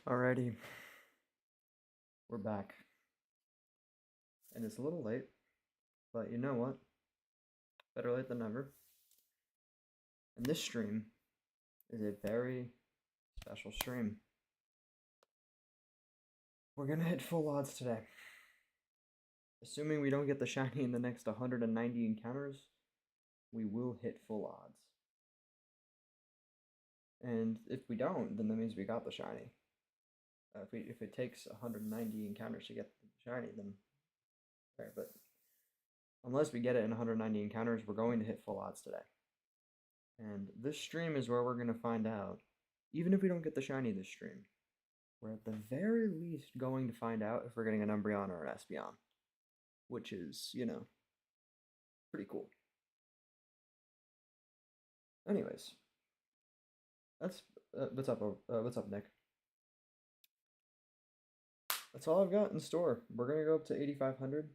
Alrighty, we're back. And it's a little late, but you know what? Better late than never. And this stream is a very special stream. We're gonna hit full odds today. Assuming we don't get the shiny in the next 190 encounters, we will hit full odds. And if we don't, then that means we got the shiny. If it takes 190 encounters to get the shiny, then okay, but unless we get it in 190 encounters, we're going to hit full odds today. And this stream is where we're going to find out, even if we don't get the shiny this stream, we're at the very least going to find out if we're getting an Umbreon or an Espeon, which is, you know, pretty cool. Anyways, that's what's up, Nick? That's all I've got in store. We're gonna go up to 8,500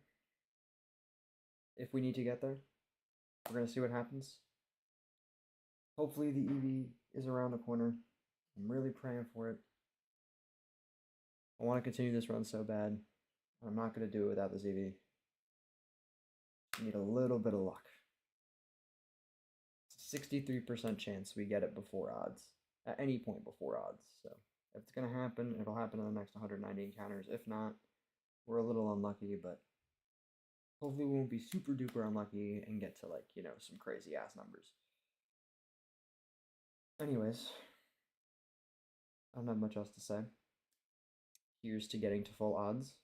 if we need to get there. We're gonna see what happens. Hopefully the EV is around the corner. I'm really praying for it. I want to continue this run so bad. I'm not gonna do it without this EV. I need a little bit of luck. 63% chance we get it before odds. At any point before odds. So if it's going to happen, it'll happen in the next 190 encounters. If not, we're a little unlucky, but hopefully we won't be super duper unlucky and get to, like, you know, some crazy ass numbers. Anyways, I don't have much else to say. Here's to getting to full odds.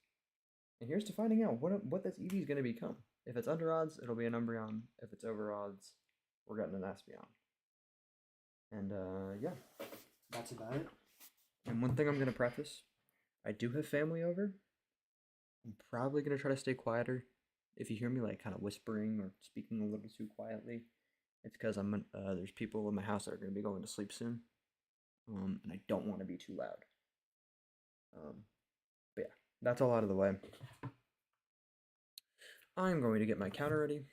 And here's to finding out what this EV is going to become. If it's under odds, it'll be an Umbreon. If it's over odds, we're getting an Espeon. And yeah, that's about it. And one thing I'm going to preface, I do have family over. I'm probably going to try to stay quieter. If you hear me like kind of whispering or speaking a little too quietly, it's because there's people in my house that are going to be going to sleep soon. And I don't want to be too loud. But yeah, that's all out of the way. I'm going to get my counter ready.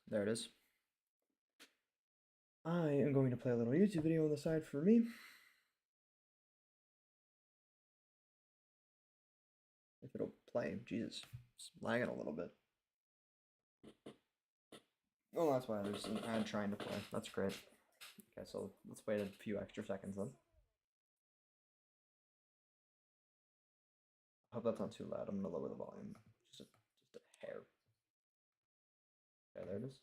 There it is. I am going to play a little YouTube video on the side for me. If it'll play, Jesus, it's lagging a little bit. Oh, that's why there's an ad trying to play. That's great. Okay, so let's wait a few extra seconds then. I hope that's not too loud. I'm gonna lower the volume just a hair. Okay, there it is.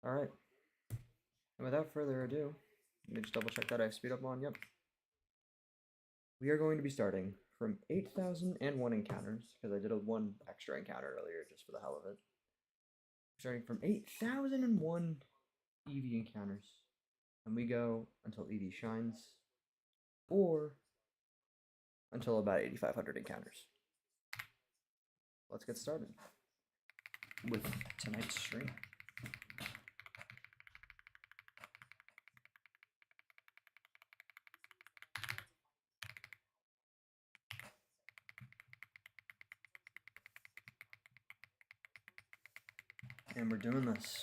All right. And without further ado, let me just double check that I have speed up on. Yep. We are going to be starting from 8,001 encounters, because I did a one extra encounter earlier just for the hell of it. Starting from 8,001 EV encounters, and we go until EV shines, or until about 8,500 encounters. Let's get started with tonight's stream. And we're doing this.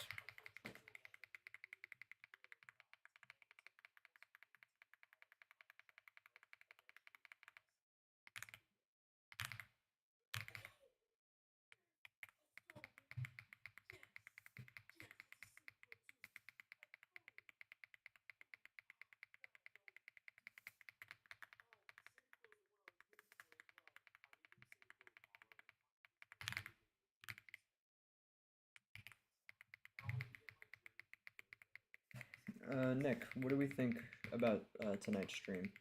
Nick, what do we think about tonight's stream?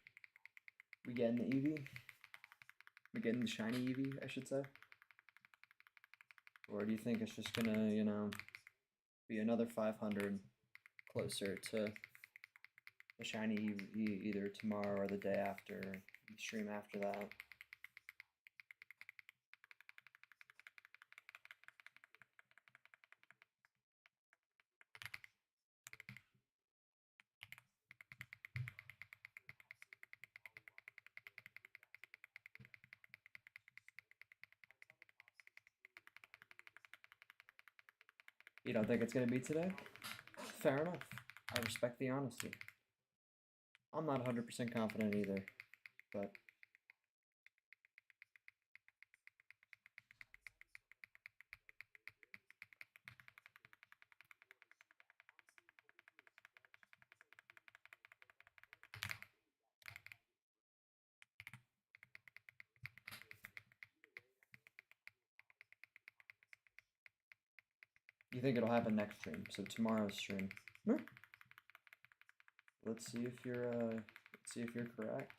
We getting the EV? We getting the shiny EV, I should say? Or do you think it's just gonna, you know, be another 500 closer to the shiny EV either tomorrow or the day after, the stream after that? You don't think it's going to be today? Fair enough. I respect the honesty. I'm not 100% confident either, but... You think it'll happen next stream, so tomorrow's stream. Let's see if you're correct.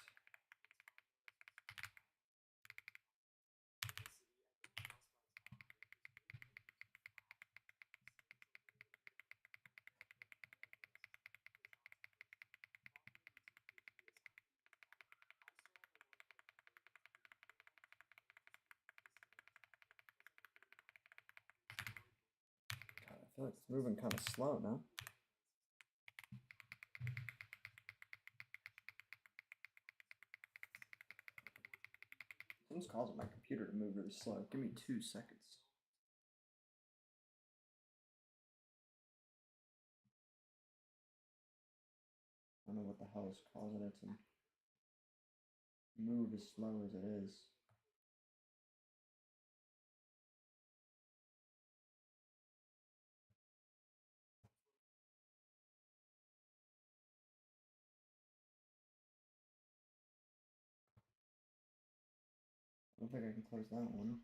God, I feel like it's moving kind of slow now. Someone's causing my computer to move really slow. Give me 2 seconds. I don't know what the hell is causing it to move as slow as it is. I don't think I can close that one.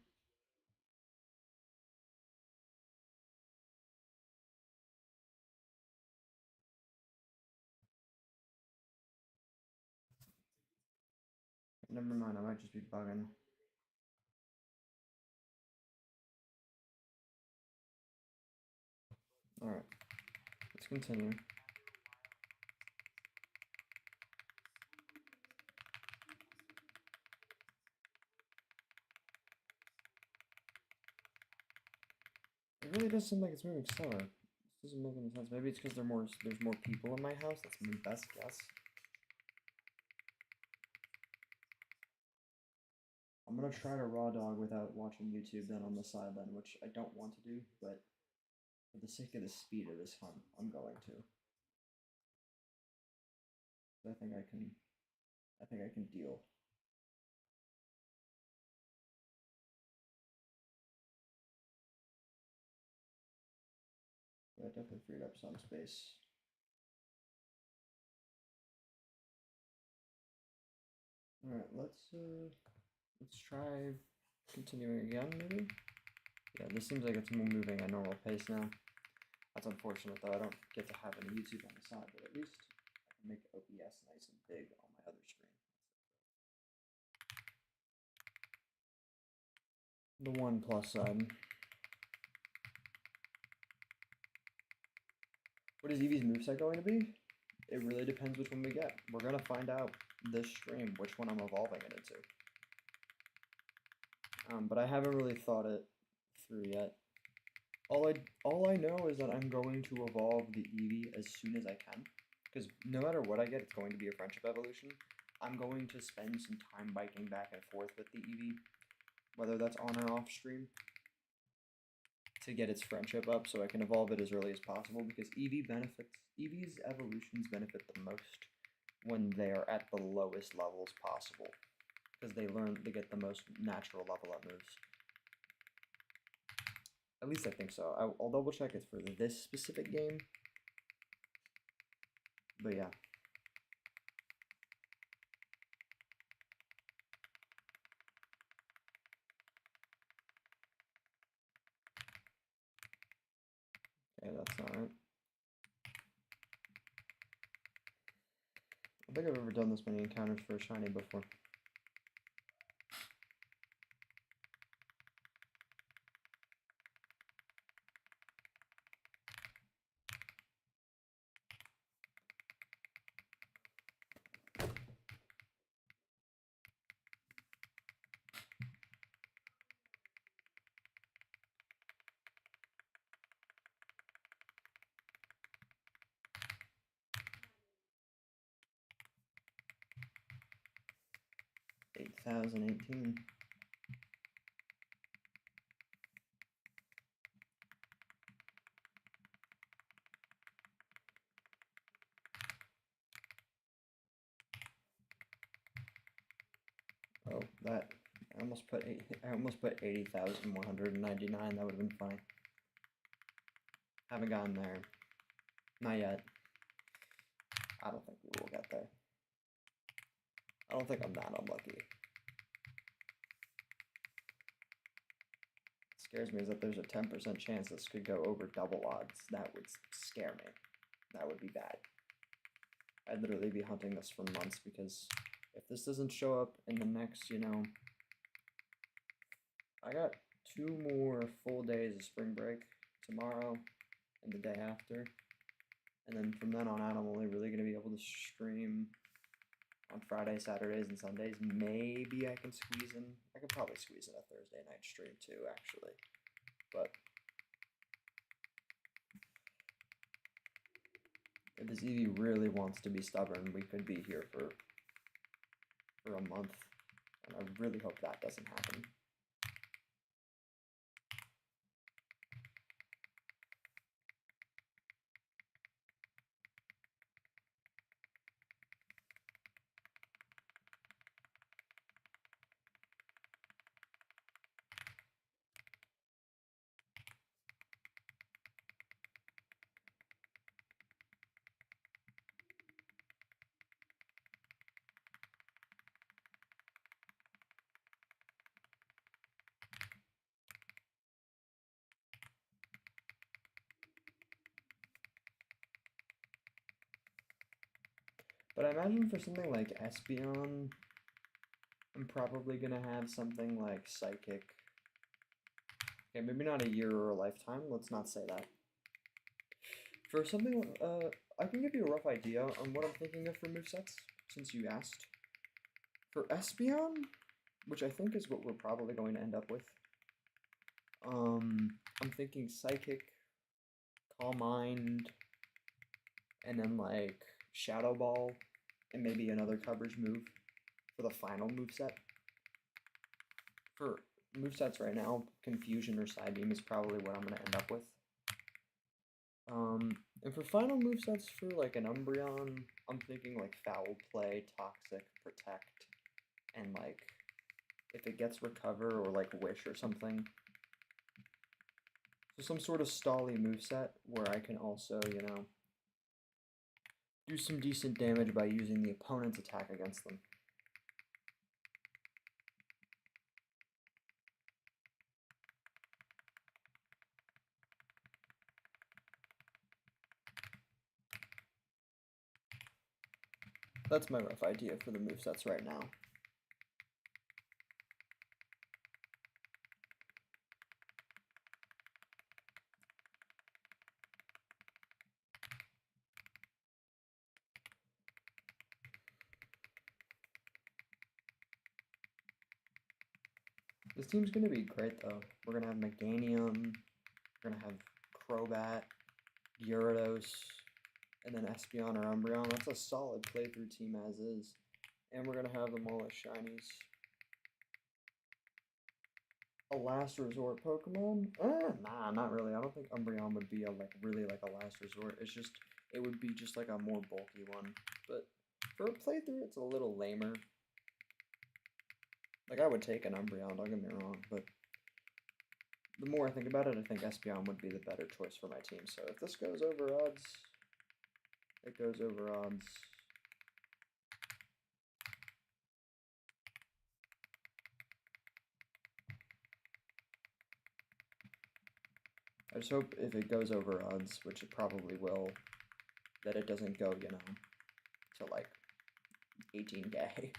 Never mind, I might just be bugging. Alright, let's continue. It really does seem like it's moving slower. This doesn't make any sense. Maybe it's because there's more people in my house. That's my best guess. I'm gonna try to raw dog without watching YouTube then on the sideline, which I don't want to do, but for the sake of the speed of this hunt, I'm going to. I think I can deal. That definitely freed up some space. Alright, let's try continuing again, maybe? Yeah, this seems like it's moving at normal pace now. That's unfortunate, though. I don't get to have any YouTube on the side, but at least I can make OBS nice and big on my other screen. The one plus side. What is Eevee's moveset going to be? It really depends which one we get. We're going to find out this stream which one I'm evolving it into. But I haven't really thought it through yet. All I know is that I'm going to evolve the Eevee as soon as I can. Because no matter what I get, it's going to be a friendship evolution. I'm going to spend some time biking back and forth with the Eevee, whether that's on or off stream, to get its friendship up so I can evolve it as early as possible, because Eevee's evolutions benefit the most when they are at the lowest levels possible, because they get the most natural level up moves. At least I think so. I'll double check it for this specific game, but yeah. Okay, that's not right. I don't think I've ever done this many encounters for a shiny before. $8,018. Oh, that I almost put 80,199. That would have been funny. Haven't gotten there. Not yet. I don't think we will get there. I don't think I'm that unlucky. What scares me is that there's a 10% chance this could go over double odds. That would scare me. That would be bad. I'd literally be hunting this for months, because if this doesn't show up in the next, you know, I got 2 more full days of spring break, tomorrow and the day after, and then from then on out I'm only really going to be able to stream on Fridays, Saturdays, and Sundays. Maybe I can squeeze in, I could probably squeeze in a Thursday night stream too, actually, but if this EV really wants to be stubborn, we could be here for a month, and I really hope that doesn't happen. But I imagine for something like Espeon, I'm probably gonna have something like Psychic. Okay, maybe not a year or a lifetime, let's not say that. For something, I can give you a rough idea on what I'm thinking of for movesets, since you asked. For Espeon, which I think is what we're probably going to end up with, I'm thinking Psychic, Calm Mind, and then like Shadow Ball, and maybe another coverage move for the final moveset. For movesets right now, Confusion or Psybeam is probably what I'm going to end up with. And for final movesets for like an Umbreon, I'm thinking like Foul Play, Toxic, Protect, and like if it gets Recover or like Wish or something. So some sort of stally moveset where I can also, you know, do some decent damage by using the opponent's attack against them. That's my rough idea for the movesets right now. This team's going to be great, though. We're going to have Meganium, we're going to have Crobat, Gyarados, and then Espeon or Umbreon. That's a solid playthrough team as is. And we're going to have them all as shinies. A last resort Pokemon? Nah, not really. I don't think Umbreon would be a really a last resort. It's just, it would be just like a more bulky one. But for a playthrough, it's a little lamer. Like, I would take an Umbreon, don't get me wrong, but the more I think about it, I think Espeon would be the better choice for my team. So if this goes over odds, it goes over odds. I just hope if it goes over odds, which it probably will, that it doesn't go, you know, to like 18K.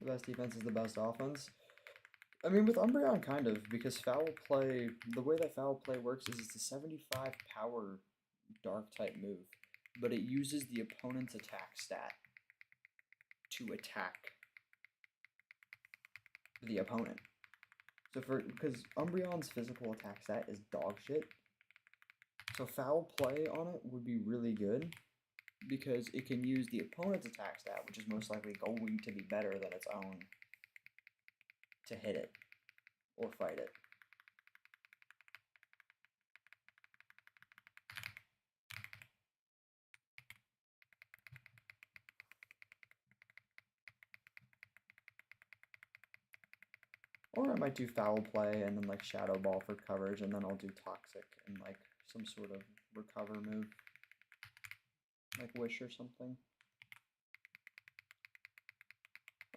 The best defense is the best offense. I mean, with Umbreon, kind of, because Foul Play, the way that Foul Play works is it's a 75 power Dark-type move, but it uses the opponent's attack stat to attack the opponent. So because Umbreon's physical attack stat is dog shit, so foul play on it would be really good because it can use the opponent's attack stat, which is most likely going to be better than its own, to hit it or fight it. Or I might do foul play and then like shadow ball for coverage, and then I'll do toxic and like some sort of recover move, like wish or something.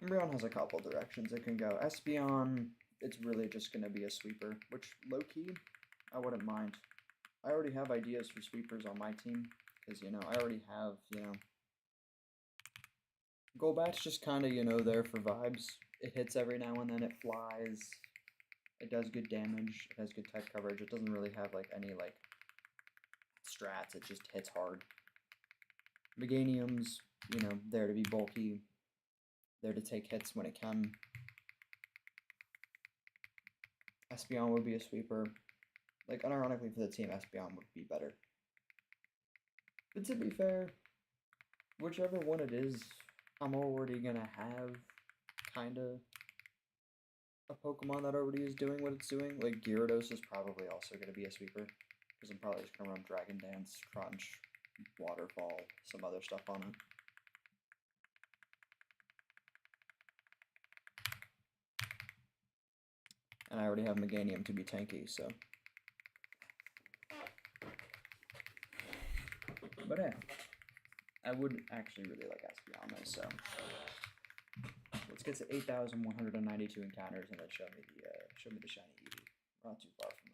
Umbreon has a couple directions it can go. Espeon, it's really just going to be a sweeper, which low-key, I wouldn't mind. I already have ideas for sweepers on my team, because, you know, I already have, you know, Golbat's just kind of, you know, there for vibes. It hits every now and then, it flies, it does good damage, it has good type coverage, it doesn't really have, like, any, like, strats, it just hits hard. Meganium's, you know, there to be bulky, there to take hits when it can. Espeon would be a sweeper. Like, unironically for the team, Espeon would be better. But to be fair, whichever one it is, I'm already gonna have kinda a Pokemon that already is doing what it's doing. Like, Gyarados is probably also gonna be a sweeper, because I'm probably just gonna run Dragon Dance, Crunch, Waterfall, some other stuff on it. And I already have Meganium to be tanky, so. But yeah, I would actually really like Espeon though, so. Let's get to 8,192 encounters and then show me the shiny Eevee. We're not too far from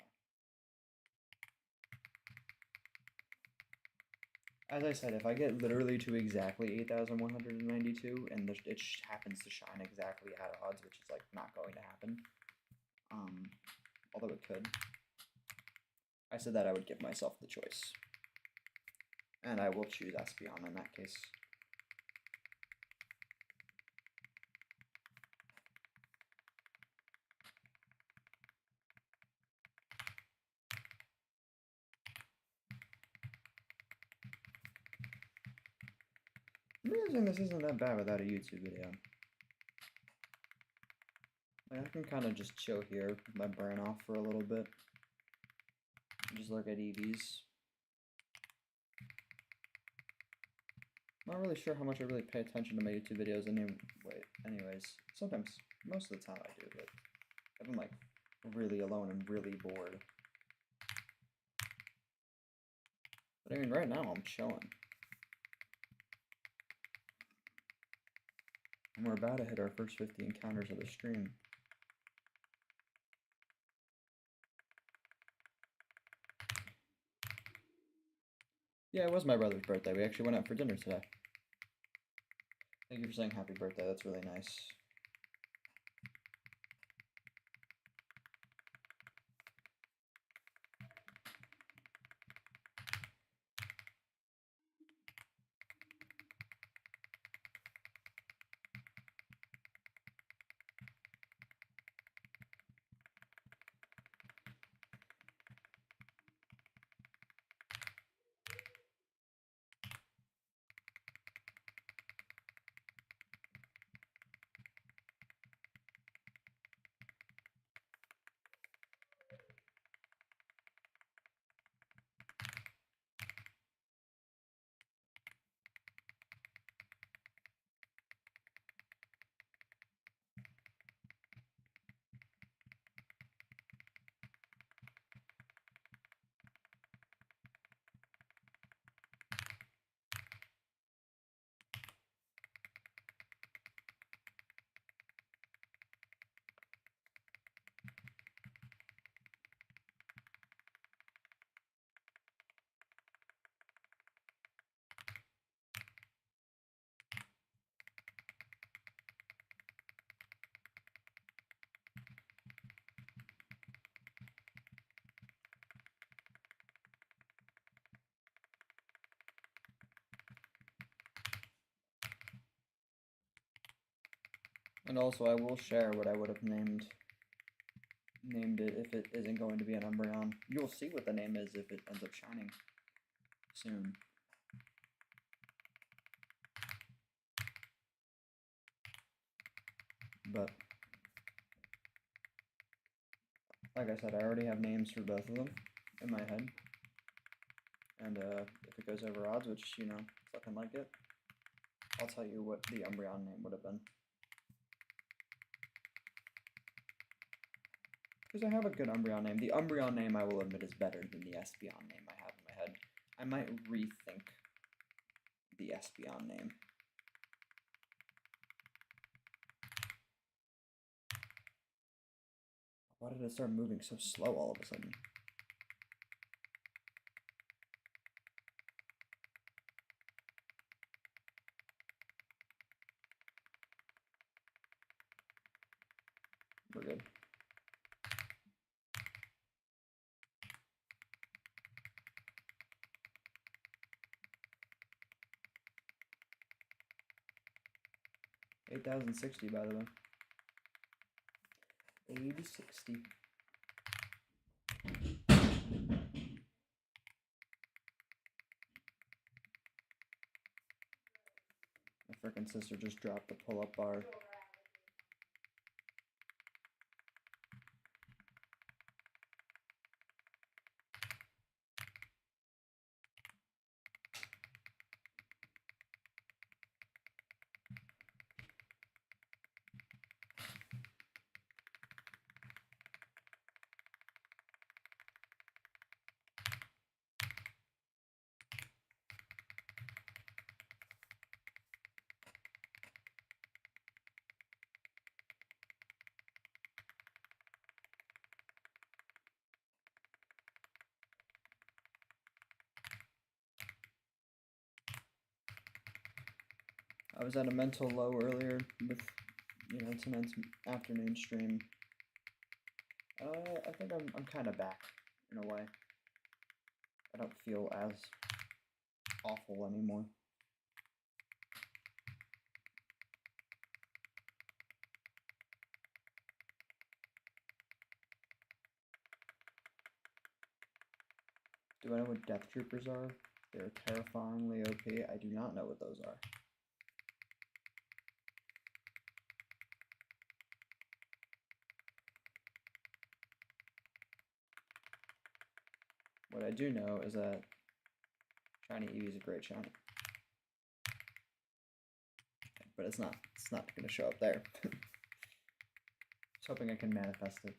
there. As I said, if I get literally to exactly 8,192 and it happens to shine exactly at odds, which is like not going to happen, although it could, I said that I would give myself the choice. And I will choose Espeon in that case. I'm realizing this isn't that bad without a YouTube video. Like, I can kind of just chill here with my brain off for a little bit. And just look at EVs. I'm not really sure how much I really pay attention to my YouTube videos anyways. Sometimes, most of the time I do, but if I'm like really alone and really bored. But I mean, right now I'm chilling. And we're about to hit our first 50 encounters of the stream. Yeah, it was my brother's birthday. We actually went out for dinner today. Thank you for saying happy birthday. That's really nice. And also, I will share what I would have named named it if it isn't going to be an Umbreon. You'll see what the name is if it ends up shining soon. But like I said, I already have names for both of them in my head. And if it goes over odds, which, you know, it's looking like it, I'll tell you what the Umbreon name would have been. Because I have a good Umbreon name. The Umbreon name, I will admit, is better than the Espeon name I have in my head. I might rethink the Espeon name. Why did it start moving so slow all of a sudden? We're good. $8,060, by the way. 8060. My frickin' sister just dropped the pull-up bar. I was at a mental low earlier with, you know, tonight's afternoon stream. I think I'm kind of back in a way. I don't feel as awful anymore. Do I know what Death Troopers are? They're terrifyingly OP. I do not know what those are. What I do know is that Shiny Eevee is a great shiny. But it's not going to show up there. Just hoping I can manifest it.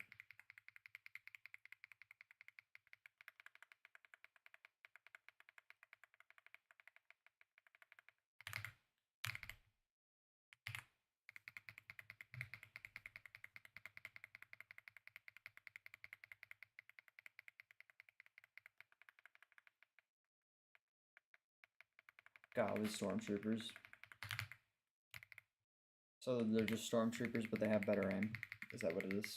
Golly, stormtroopers. So they're just stormtroopers, but they have better aim. Is that what it is?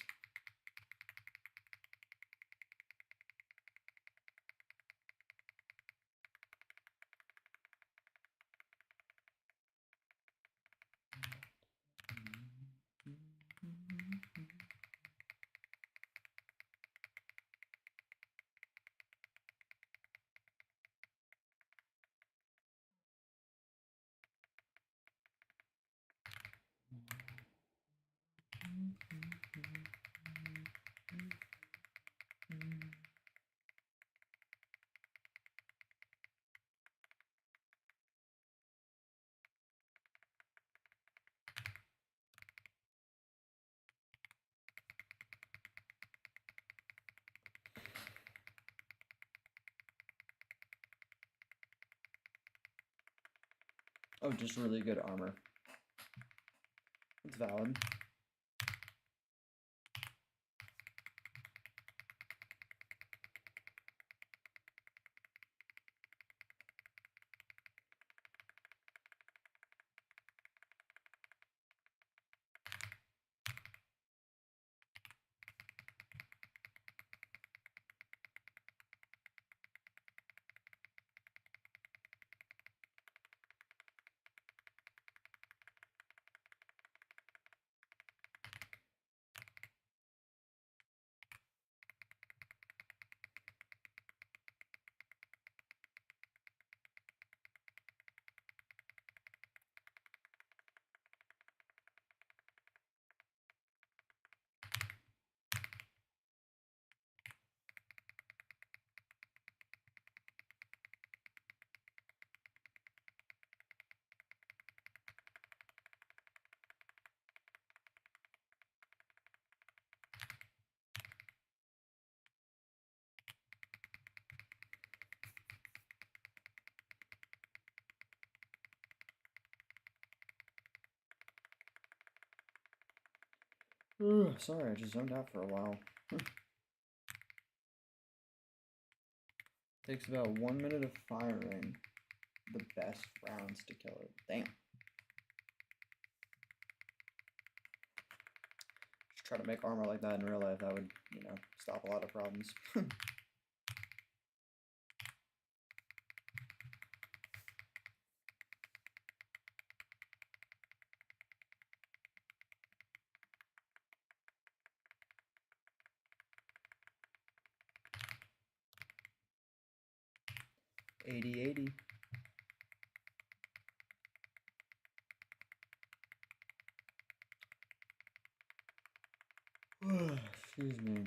Oh, just really good armor. It's valid. Sorry, I just zoned out for a while. Takes about 1 minute of firing the best rounds to kill it. Damn. Just try to make armor like that in real life, that would, you know, stop a lot of problems. 80-80. Excuse me.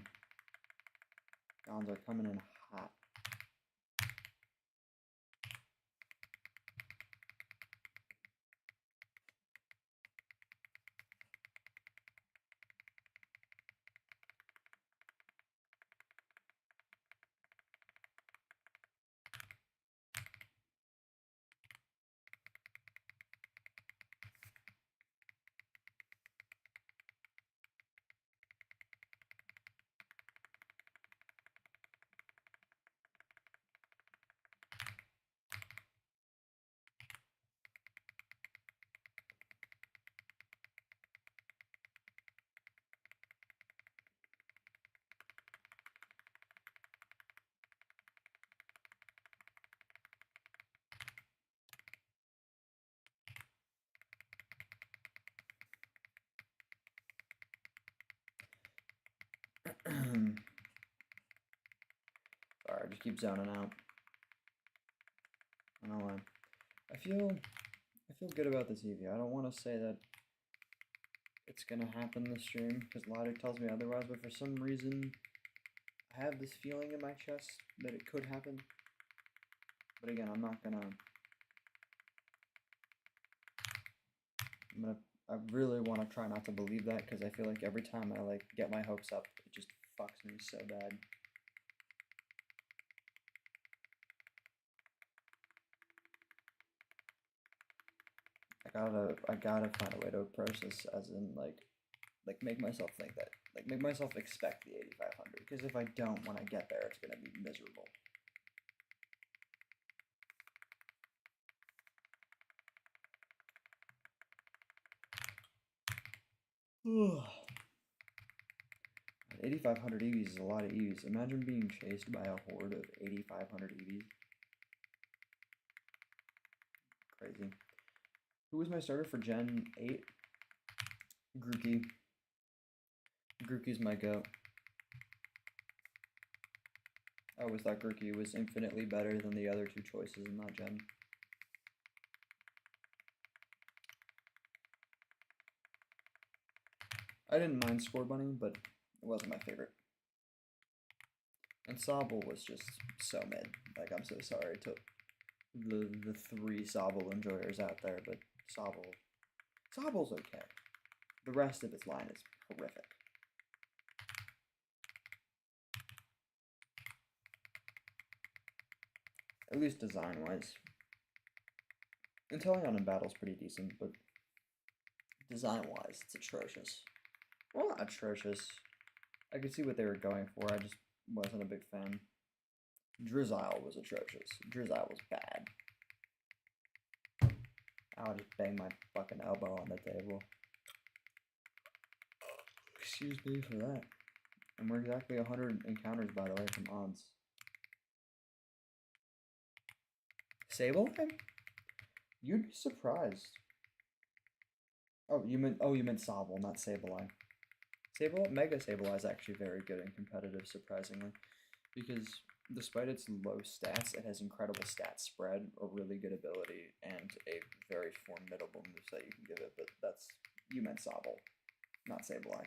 Guns are coming in hot. Sorry, I just keep zoning out. I don't know why. I feel good about this EV. I don't want to say that it's gonna happen this stream because logic tells me otherwise, but for some reason I have this feeling in my chest that it could happen. But again, I really want to try not to believe that because I feel like every time I like get my hopes up, it just fucks me so bad. I gotta find a way to approach this as in like make myself think that, like make myself expect the 8500, because if I don't, when I get there, it's gonna be miserable. Ugh. 8500 EVs is a lot of EVs. Imagine being chased by a horde of 8500 EVs. Crazy. Who was my starter for Gen 8? Grookey. Grookey's my goat. I always thought Grookey was infinitely better than the other two choices in that gen. I didn't mind Score Bunny, but it wasn't my favorite. And Sobble was just so mid. Like, I'm so sorry to the 3 Sobble enjoyers out there, but Sobble's okay. The rest of its line is horrific. At least design-wise. Inteleon in battle's pretty decent, but design-wise, it's atrocious. Well, not atrocious. I could see what they were going for, I just wasn't a big fan. Drizzile was atrocious. Drizzile was bad. I'll just bang my fucking elbow on the table. Excuse me for that. And we're exactly 100 encounters, by the way, from odds. Sableye? You'd be surprised. Oh, you meant Sobble, not Sableye. Mega Sableye is actually very good and competitive, surprisingly, because despite its low stats, it has incredible stat spread, a really good ability, and a very formidable moveset you can give it. But you meant Sobble, not Sableye.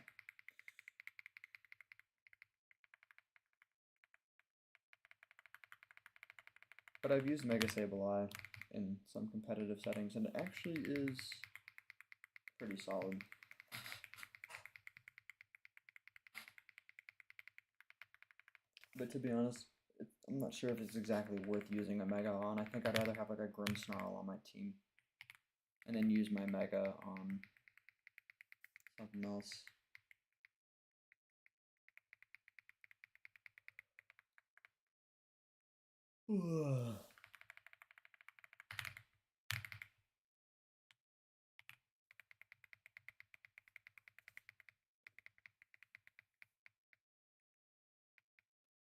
But I've used Mega Sableye in some competitive settings, and it actually is pretty solid. But to be honest, I'm not sure if it's exactly worth using a Mega on. I think I'd rather have like a Grimmsnarl on my team, and then use my Mega on something else.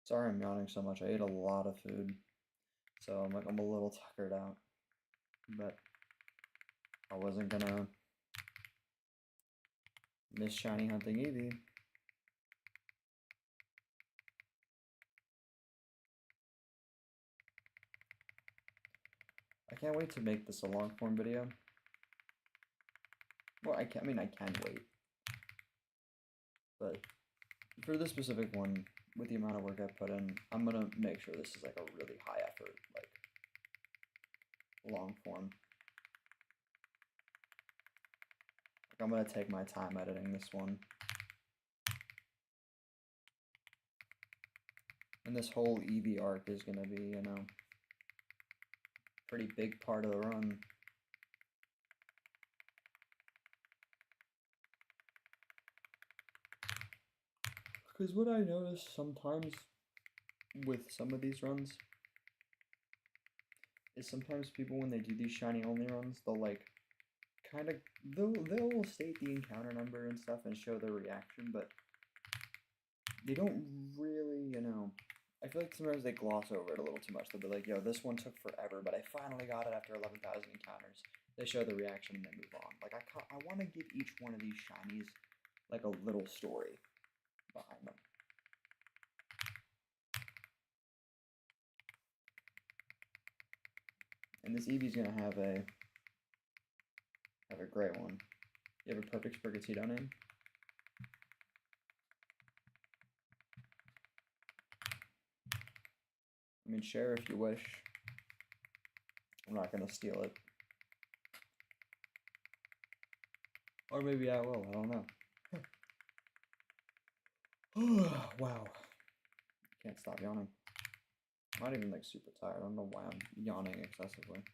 Sorry I'm yawning so much. I ate a lot of food. So I'm a little tuckered out. But I wasn't gonna miss shiny hunting Eevee. I can't wait to make this a long form video. Well, I can wait. But for this specific one, with the amount of work I put in, I'm gonna make sure this is like a really high effort, like long form. Like I'm gonna take my time editing this one. And this whole Eevee arc is gonna be, you know, pretty big part of the run. Because what I notice sometimes with some of these runs is sometimes people, when they do these shiny only runs, they'll like kind of they'll state the encounter number and stuff and show their reaction, but they don't really, you know, I feel like sometimes they gloss over it a little too much. They'll be like, yo, this one took forever, but I finally got it after 11,000 encounters. They show the reaction and then move on. Like I want to give each one of these shinies like a little story behind them. And this Eevee's gonna have a great one. You have a perfect Sprigatito name? I mean, share if you wish. I'm not gonna steal it. Or maybe I will, I don't know. Wow. Can't stop yawning. I'm not even like super tired. I don't know why I'm yawning excessively.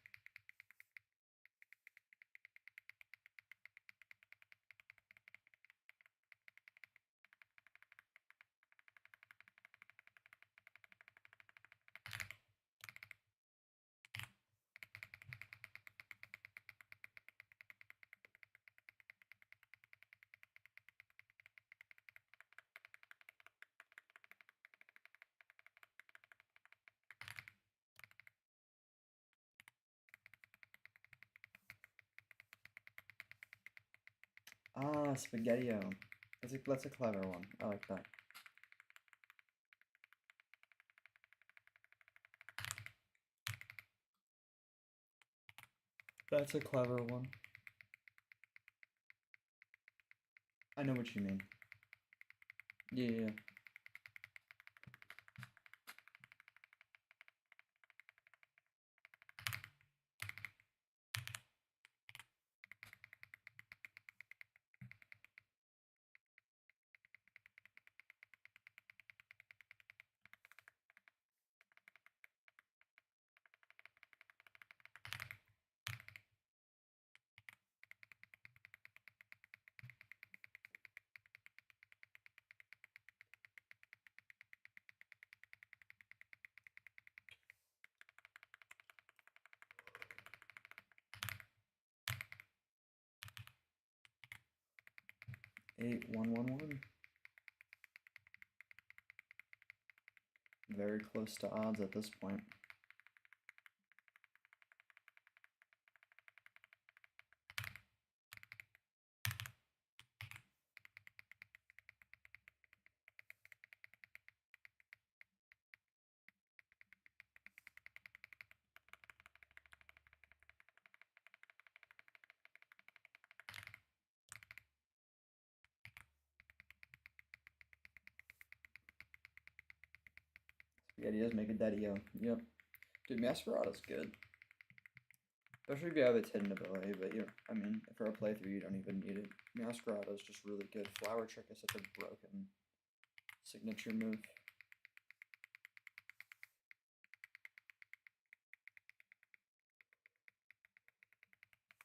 Ah, Spaghetti-O. That's a clever one. I like that. That's a clever one. I know what you mean. Yeah. Eight, 1, 1, 1. Very close to odds at this point. Yeah, he does make a daddy-o. Yep. Dude, Masquerada's good. Especially if you have its hidden ability, but you, I mean, for a playthrough, you don't even need it. Masquerada's just really good. Flower Trick is such a broken signature move.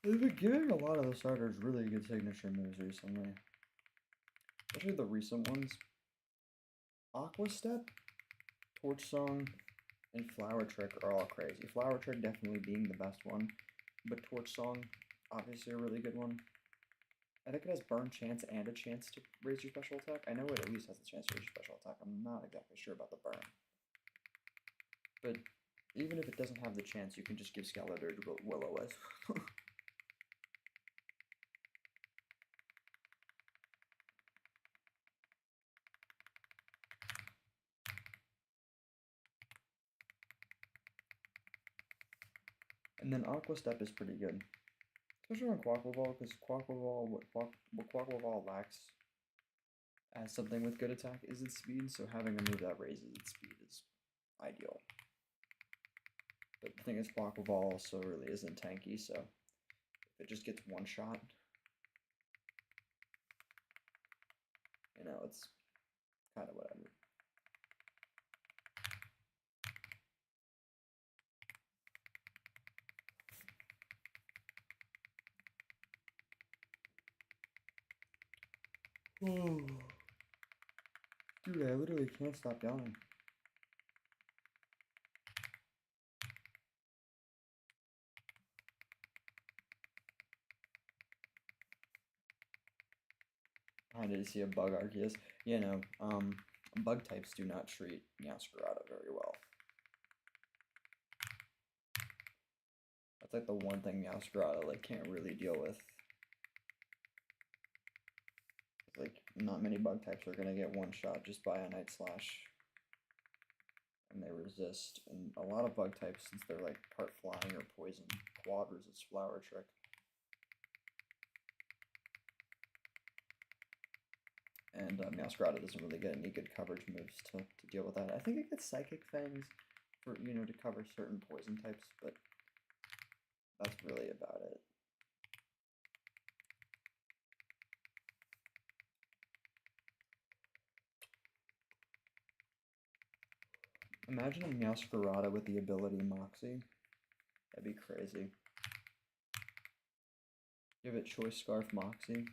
They've been giving a lot of the starters really good signature moves recently. Especially the recent ones. Aqua Step, Torch Song, and Flower Trick are all crazy. Flower Trick definitely being the best one, but Torch Song, obviously a really good one. I think it has burn chance and a chance to raise your special attack. I know it at least has a chance to raise your special attack. I'm not exactly sure about the burn. But even if it doesn't have the chance, you can just give Skeletor to Will-O-Wisp. And then Aqua Step is pretty good. Especially on Quaquaval, because what Quaquaval lacks as something with good attack is its speed, so having a move that raises its speed is ideal. But the thing is, Quaquaval also really isn't tanky, so if it just gets one shot, you know, it's kind of whatever. Oh. Dude, I literally can't stop yelling. I did see a bug Arceus. You know, bug types do not treat Meowscarada very well. That's like the one thing Meowscarada like can't really deal with. Like, not many bug types are gonna get one shot just by a Night Slash. And they resist. And a lot of bug types, since they're like part flying or poison, quad resist Flower Trick. And Meowscarada doesn't really get any good coverage moves to deal with that. I think it gets Psychic Fangs for, you know, to cover certain poison types, but that's really about it. Imagine a Meowscarada with the ability Moxie. That'd be crazy. Give it Choice Scarf Moxie.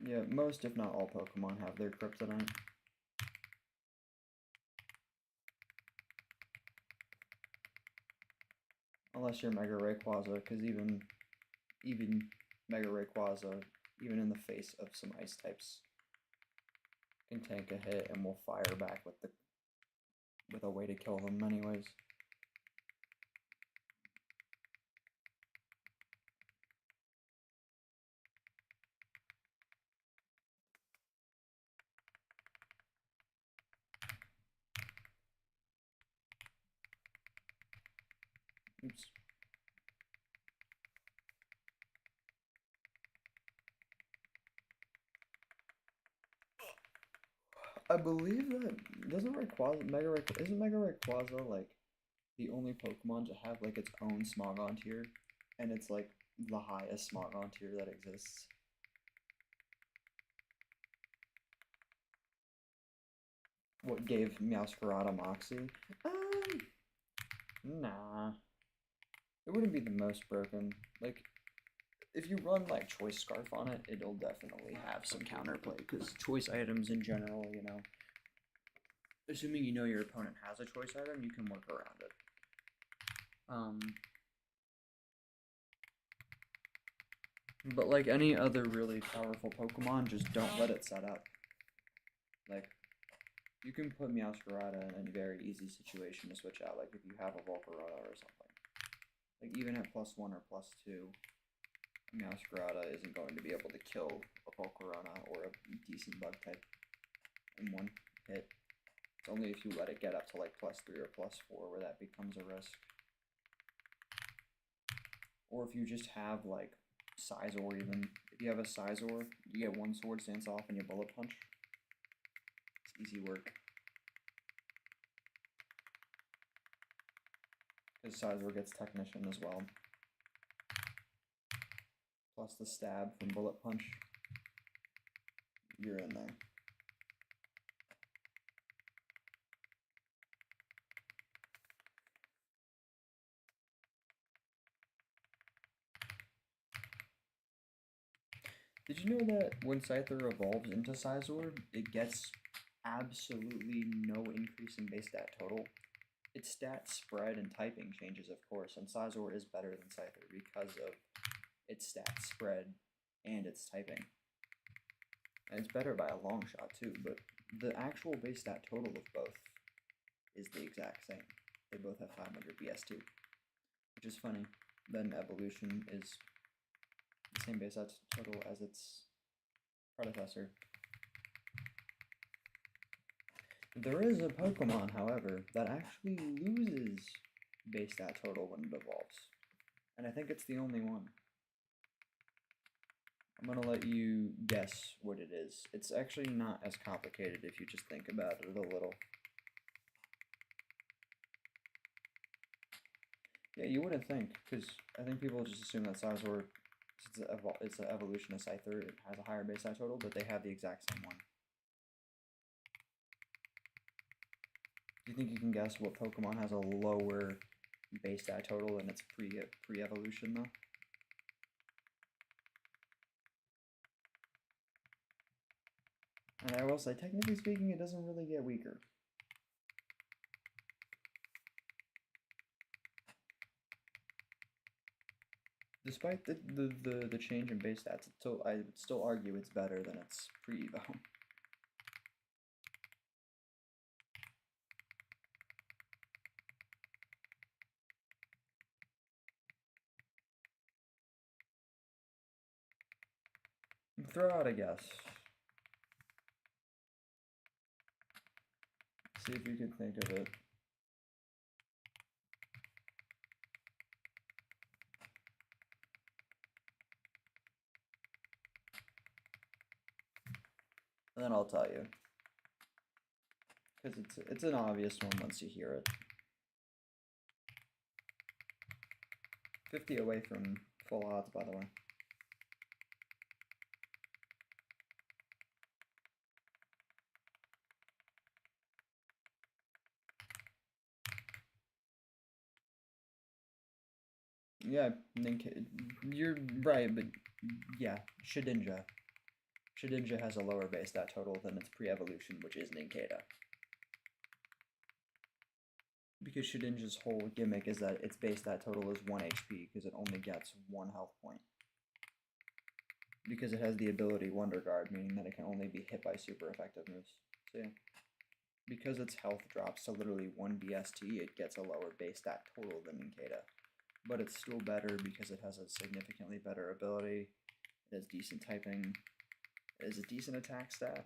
Yeah, most if not all Pokemon have their Kryptonite. Unless you're Mega Rayquaza, because even Mega Rayquaza, even in the face of some ice types, can tank a hit and will fire back with a way to kill them anyways. Oops. I believe that isn't Mega Rayquaza like the only Pokemon to have like its own Smogon tier, and it's like the highest Smogon tier that exists. What gave Meowscarada Moxie? Nah. It wouldn't be the most broken. Like, if you run like Choice Scarf on it, it'll definitely have some counterplay, because choice items in general, you know, assuming you know your opponent has a choice item, you can work around it. But like any other really powerful Pokemon, just don't let it set up. Like, you can put Meowscarada in a very easy situation to switch out, like if you have a Volcarona or something. Like, even at +1 or +2, Meowscarada isn't going to be able to kill a Volcarona or a decent bug type in one hit. It's only if you let it get up to like +3 or +4 where that becomes a risk. Or if you just have like Scizor even. If you have a Scizor, you get one Sword Stance off and you Bullet Punch. It's easy work. Because Scizor gets Technician as well. Plus the stab from Bullet Punch. You're in there. Did you know that when Scyther evolves into Scizor, it gets absolutely no increase in base stat total? Its stat spread and typing changes, of course, and Scizor is better than Scyther because of its stat spread and its typing. And it's better by a long shot too, but the actual base stat total of both is the exact same. They both have 500 BS2, which is funny. Then Evolution is the same base stat total as its predecessor. There is a Pokemon, however, that actually loses base stat total when it evolves. And I think it's the only one. I'm gonna let you guess what it is. It's actually not as complicated if you just think about it a little. Yeah, you wouldn't think, because I think people just assume that Scizor, it's an evolution of Scyther, it has a higher base stat total, but they have the exact same one. Do you think you can guess what Pokemon has a lower base stat total in its pre-evolution though? And I will say, technically speaking, it doesn't really get weaker. Despite the change in base stats, I would still argue it's better than its pre-evo. Throw out a guess. See if you can think of it. And then I'll tell you. Because it's an obvious one once you hear it. 50 away from full odds, by the way. Yeah, you're right, but yeah, Shedinja. Shedinja has a lower base stat total than its pre-evolution, which is Nincada. Because Shedinja's whole gimmick is that its base stat total is 1 HP, because it only gets 1 health point. Because it has the ability Wonder Guard, meaning that it can only be hit by super effective moves. So yeah. Because its health drops to literally 1 BST, it gets a lower base stat total than Nincada. But it's still better because it has a significantly better ability, it has decent typing, it has a decent attack stat,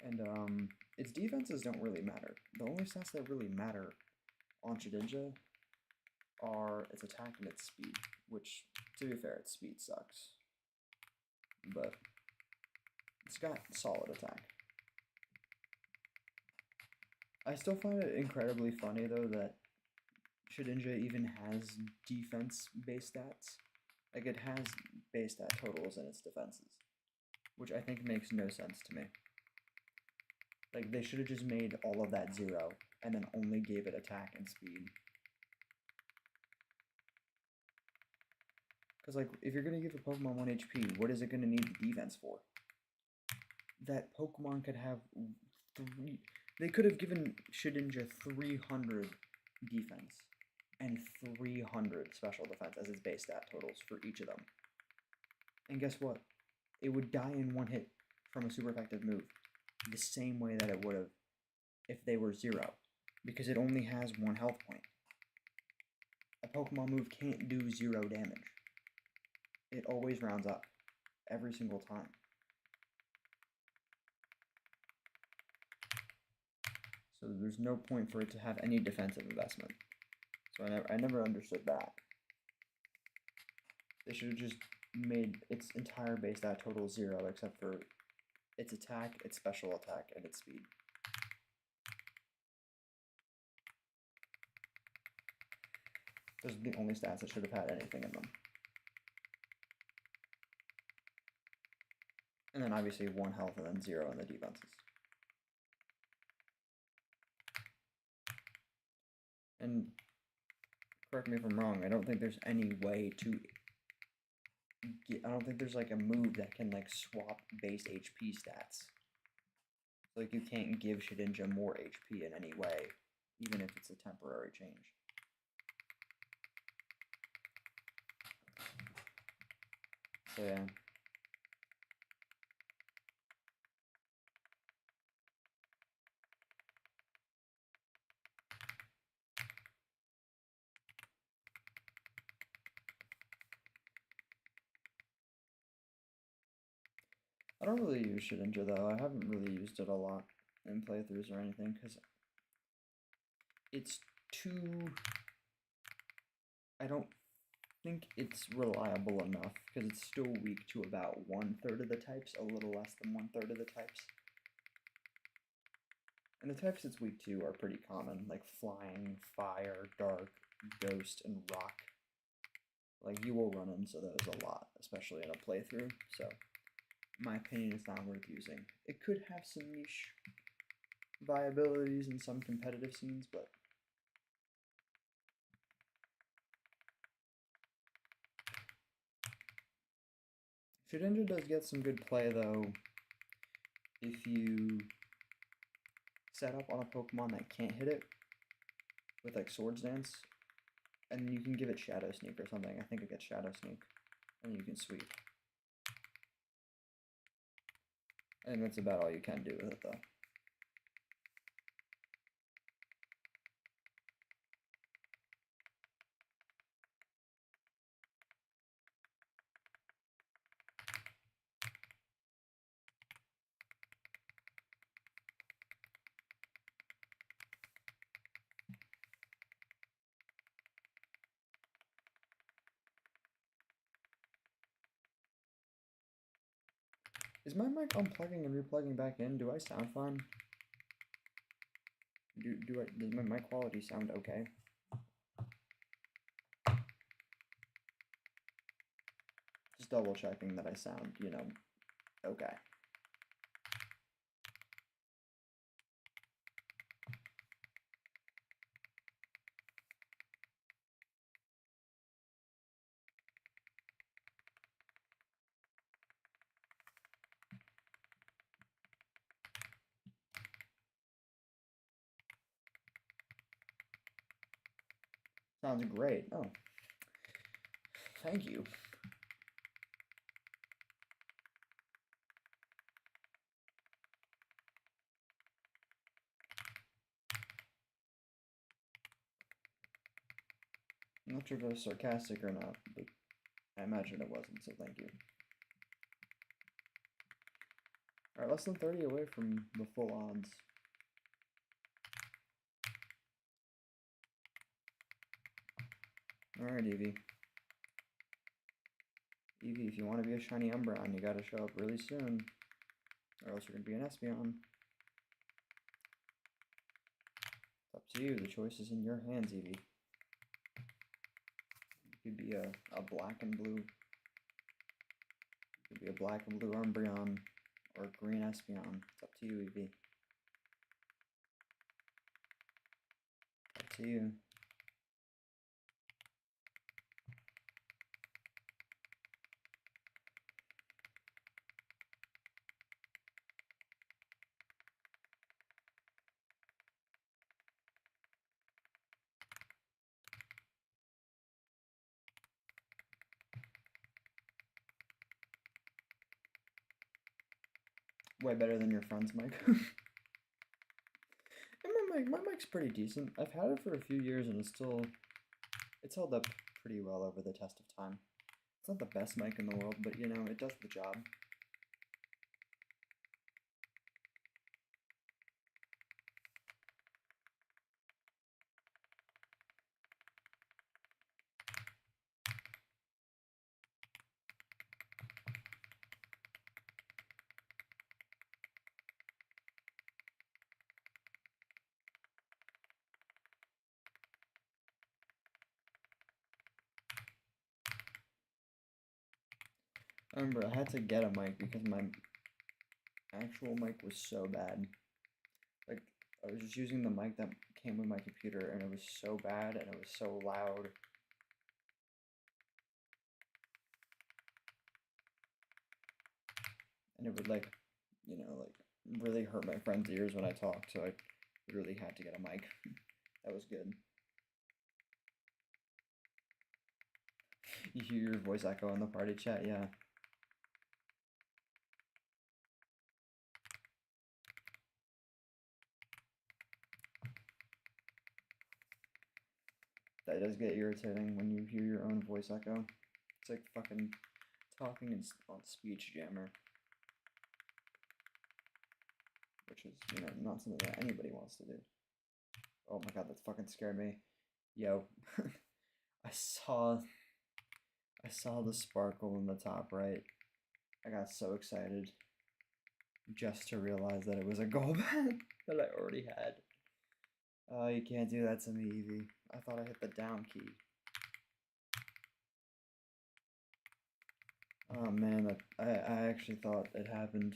and its defenses don't really matter. The only stats that really matter on Shedinja are its attack and its speed, which, to be fair, its speed sucks. But it's got solid attack. I still find it incredibly funny, though, that Shedinja even has defense-based stats. Like, it has base stat totals in its defenses, which I think makes no sense to me. Like, they should have just made all of that 0, and then only gave it attack and speed. Because, like, if you're going to give a Pokemon 1 HP, what is it going to need the defense for? That Pokemon could have 3... They could have given Shedinja 300 defense and 300 special defense as its base stat totals for each of them. And guess what? It would die in 1 hit from a super effective move, the same way that it would have if they were 0, because it only has 1 health point. A Pokemon move can't do 0 damage. It always rounds up, every single time. So there's no point for it to have any defensive investment. So I never understood that. They should have just made its entire base stat total 0, except for its attack, its special attack, and its speed. Those are the only stats that should have had anything in them. And then obviously 1 health and then 0 in the defenses. And correct me if I'm wrong, I don't think there's any way to I don't think there's like a move that can like swap base HP stats. Like you can't give Shedinja more HP in any way, even if it's a temporary change. So yeah. I don't really use Shedinja though. I haven't really used it a lot in playthroughs or anything because it's too. I don't think it's reliable enough because it's still weak to about 1/3 of the types, a little less than 1/3 of the types. And the types it's weak to are pretty common, like flying, fire, dark, ghost, and rock. Like you will run into those a lot, especially in a playthrough, so in my opinion it's not worth using. It could have some niche viabilities in some competitive scenes, but Shedinja does get some good play though if you set up on a Pokemon that can't hit it with like Swords Dance, and you can give it Shadow Sneak or something. I think it gets Shadow Sneak, and you can sweep. I think that's about all you can do with it though. Is my mic unplugging and replugging back in? Do I sound fine? Does my mic quality sound okay? Just double checking that I sound, you know, okay. Sounds great. Oh, thank you. I'm not sure if it was sarcastic or not, but I imagine it wasn't, so thank you. Alright, less than 30 away from the full odds. Alright, Eevee. Eevee, if you want to be a shiny Umbreon, you gotta show up really soon, or else you're gonna be an Espeon. It's up to you, the choice is in your hands, Eevee. You could be a black and blue. You could be a black and blue Umbreon, or a green Espeon. It's up to you, Eevee. Up to you. Way better than your friend's mic. And my mic's pretty decent. I've had it for a few years and it's held up pretty well over the test of time. It's not the best mic in the world, but you know, it does the job. I remember I had to get a mic because my actual mic was so bad. Like, I was just using the mic that came with my computer and it was so bad and it was so loud. and it would like, you know, like really hurt my friend's ears when I talked, so I really had to get a mic. That was good. You hear your voice echo in the party chat, yeah. That does get irritating when you hear your own voice echo. It's like fucking talking on speech jammer. Which is, you know, not something that anybody wants to do. Oh my god, that fucking scared me. Yo, I saw the sparkle in the top right. I got so excited just to realize that it was a gold bat that I already had. Oh, you can't do that to me, Evie. I thought I hit the down key. Oh man, I actually thought it happened.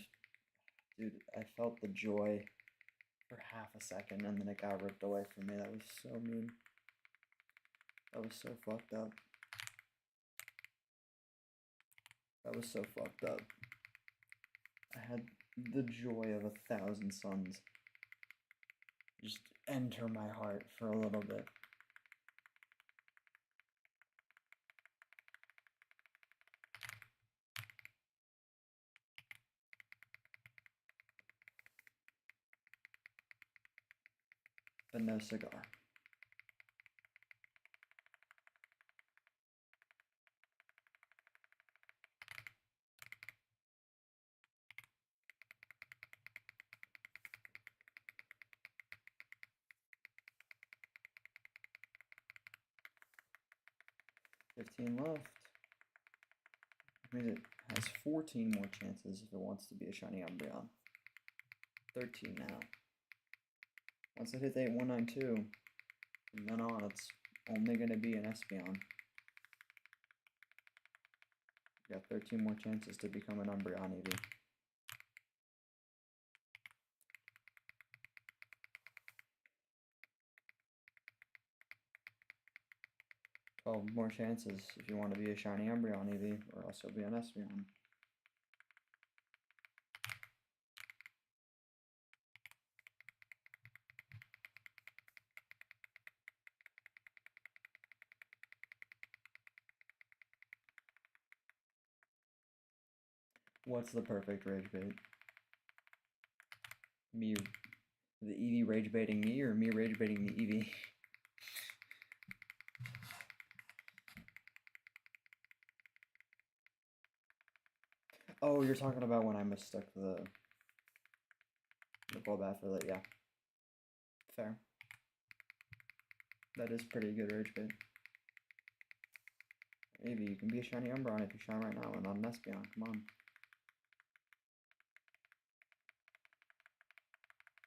Dude, I felt the joy for half a second and then it got ripped away from me. That was so mean. That was so fucked up. That was so fucked up. I had the joy of 1,000 suns just enter my heart for a little bit. But no cigar. $15 left. Which means it has 14 more chances if it wants to be a shiny Umbreon. 13 now. Once it hits 8192, from then on it's only going to be an Espeon. You got 13 more chances to become an Umbreon, Eevee. More chances if you want to be a shiny Umbreon, Eevee, or also be an Espeon. What's the perfect rage bait? Me, the Eevee rage baiting me, or me rage baiting the Eevee? Oh, you're talking about when I mistook the Golbat for the, yeah. Fair. That is pretty good rage bait. Maybe you can be a shiny Umbreon if you shine right now and not an Espeon, come on.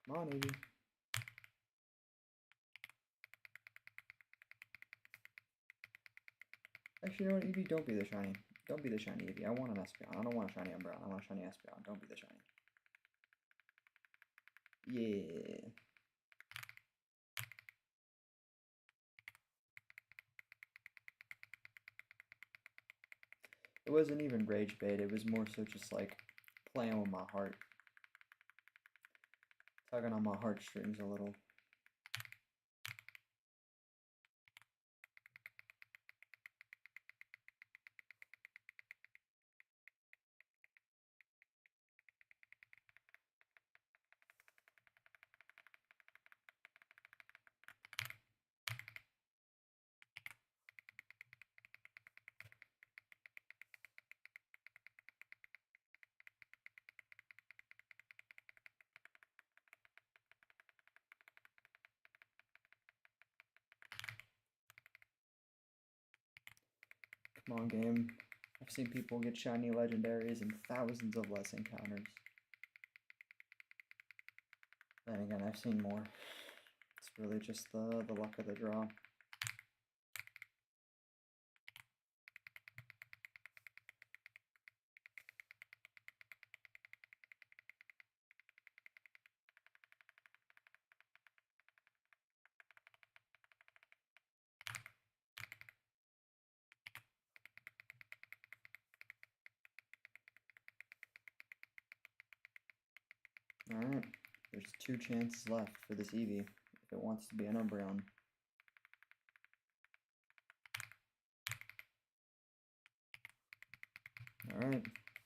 Come on, Eevee. Actually, you know what, Eevee, don't be the shiny. Don't be the shiny Eevee. I want an Espeon. I don't want a shiny Umbreon. I want a shiny Espeon. Don't be the shiny. Yeah. It wasn't even rage bait. It was more so just like playing with my heart. Tugging on my heartstrings a little. Come on, game. I've seen people get shiny legendaries and thousands of less encounters. Then again, I've seen more. It's really just the luck of the draw. There's 2 chances left for this Eevee if it wants to be an Umbreon. Alright,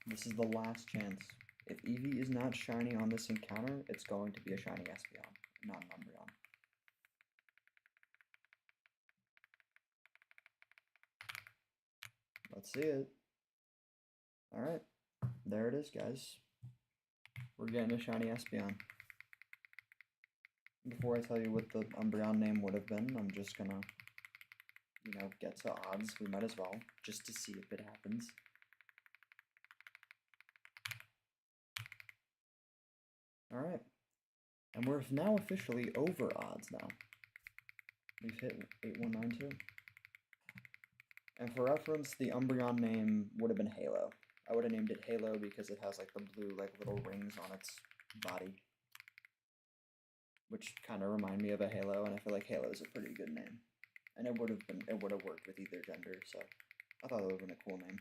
this is the last chance. If Eevee is not shiny on this encounter, it's going to be a shiny Espeon, not an Umbreon. Let's see it. Alright, there it is, guys. We're getting a shiny Espeon. Before I tell you what the Umbreon name would have been, I'm just gonna, get to odds. We might as well, just to see if it happens. Alright, and we're now officially over odds now. We've hit 8192. And for reference, the Umbreon name would have been Halo. I would have named it Halo because it has like the blue little rings on its body, which kind of remind me of a halo, and I feel like Halo is a pretty good name. And it would have worked with either gender, so I thought it would have been a cool name.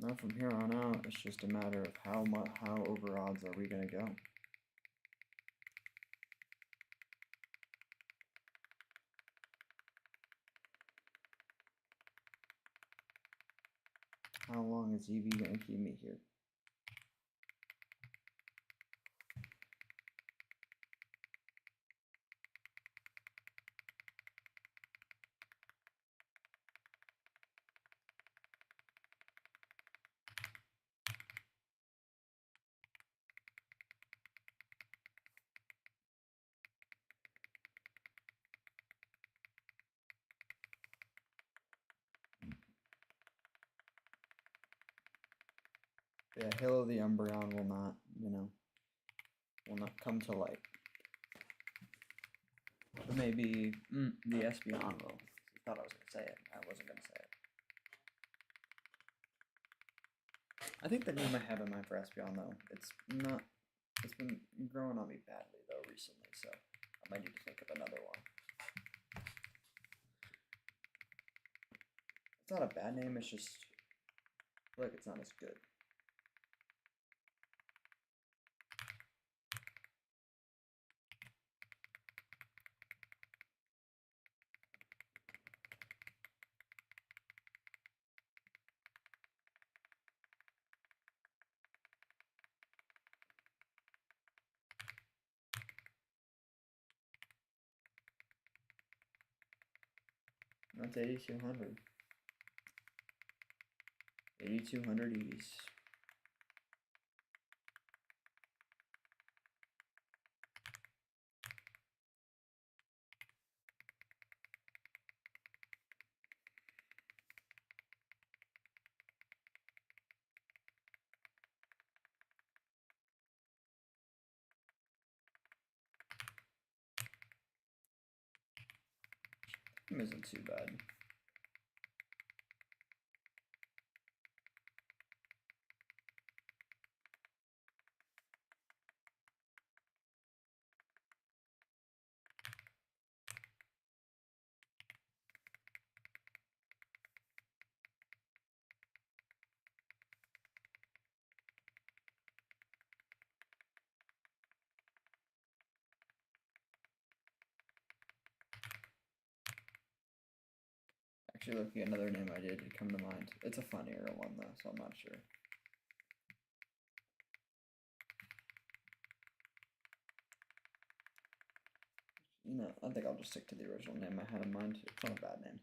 Now from here on out, it's just a matter of how over odds are we gonna go. How long is Eevee gonna keep me here? Yeah, Halo the Umbreon will not, will not come to light. But maybe the Espeon will. I thought I was gonna say it. I wasn't gonna say it. I think the name I have in mind for Espeon though, it's been growing on me badly though recently, so I might need to think of another one. It's not a bad name, it's just I feel like it's not as good. That's 8,200. 8,200 Eevees. Isn't too bad. Actually, looking at another name I did come to mind. It's a funnier one though, so I'm not sure. I think I'll just stick to the original name I had in mind. It's not a bad name.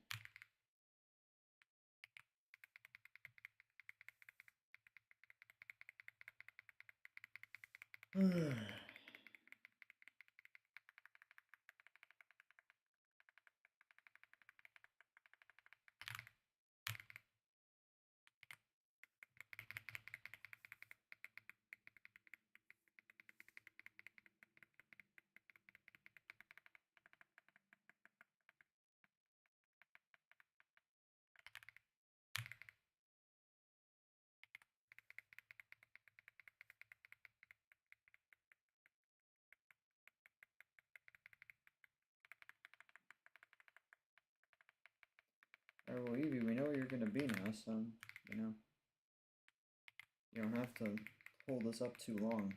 Alright, well, Eevee, we know what you're gonna be now, so, you know, you don't have to hold this up too long.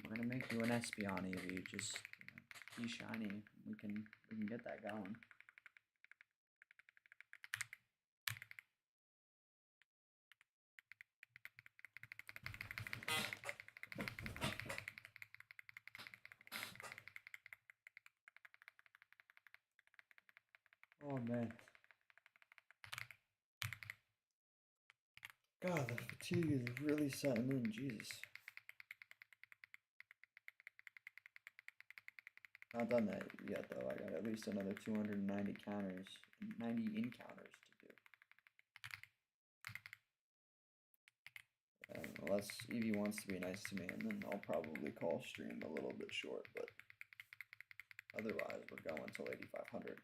We're gonna make you an Espeon Eevee, just be shiny. We can get that going. Oh man. God, the fatigue is really setting in, Jesus. Not done that yet though, I got at least another 290 counters, 90 encounters to do. Unless Eevee wants to be nice to me, and then I'll probably call stream a little bit short, but otherwise we're going till 8,500.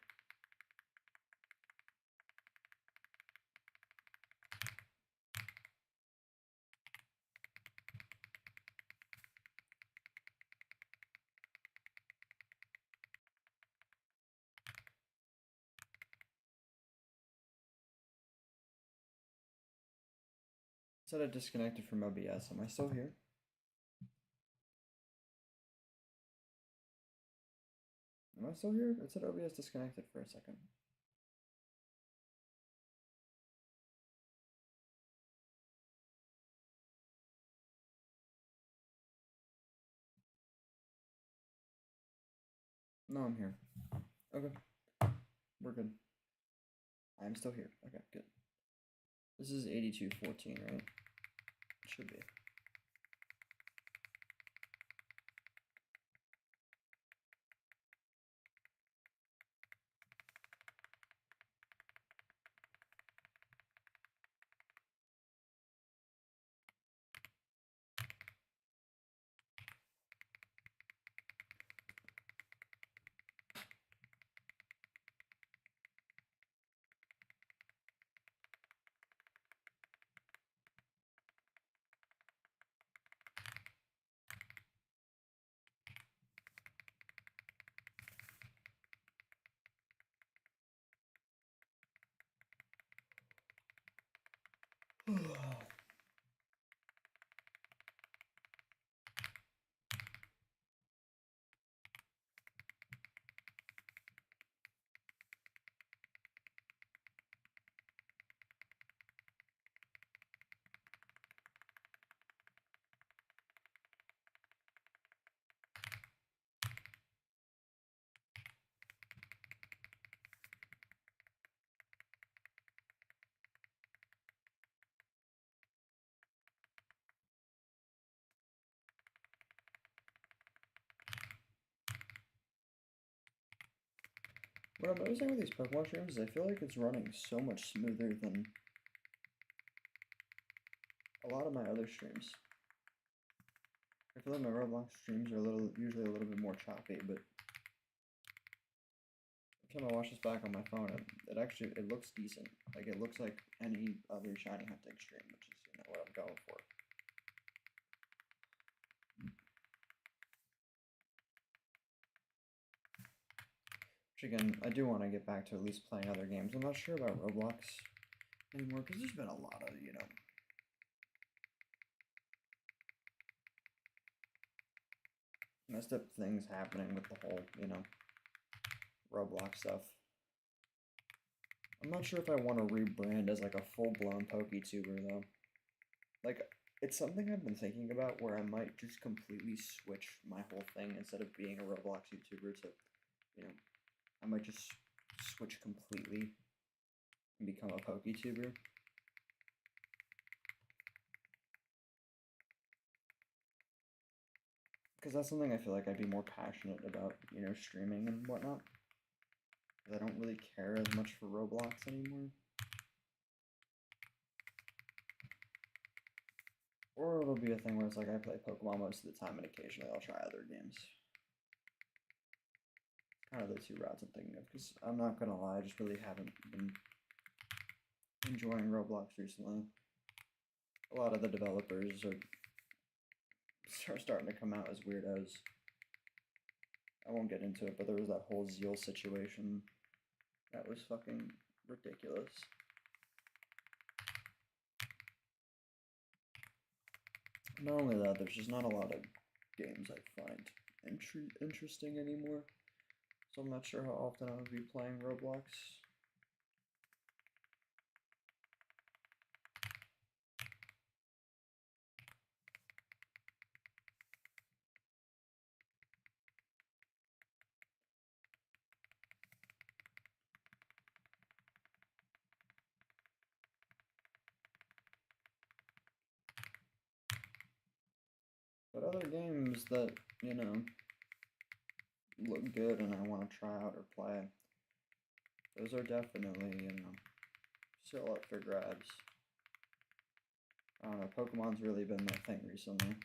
Said I disconnected from OBS. Am I still here? Am I still here? It said OBS disconnected for a second. No, I'm here. Okay. We're good. I'm still here. Okay, good. This is 8214, right? It should be. What I'm noticing with these Pokemon streams is I feel like it's running so much smoother than a lot of my other streams. I feel like my Roblox streams are usually a little bit more choppy, but every time I watch this back on my phone, it looks decent. Like it looks like any other shiny hunting stream, which is what I'm going for. Which again, I do want to get back to at least playing other games. I'm not sure about Roblox anymore because there's been a lot of, messed up things happening with the whole, Roblox stuff. I'm not sure if I want to rebrand as like a full-blown PokeTuber though. Like, it's something I've been thinking about where I might just completely switch my whole thing instead of being a Roblox YouTuber to, I might just switch completely and become a PokeTuber. Because that's something I feel like I'd be more passionate about, streaming and whatnot. Because I don't really care as much for Roblox anymore. Or it'll be a thing where it's like I play Pokemon most of the time and occasionally I'll try other games. Kind of the two routes I'm thinking of, because I'm not gonna lie, I just really haven't been enjoying Roblox recently. A lot of the developers are starting to come out as weirdos. I won't get into it, but there was that whole Zeal situation That was fucking ridiculous. Not only that, there's just not a lot of games I find interesting anymore. So I'm not sure how often I would be playing Roblox. But other games that, you know, look good and I want to try out or play, those are definitely, you know, still up for grabs. I don't know, Pokemon's really been my thing recently.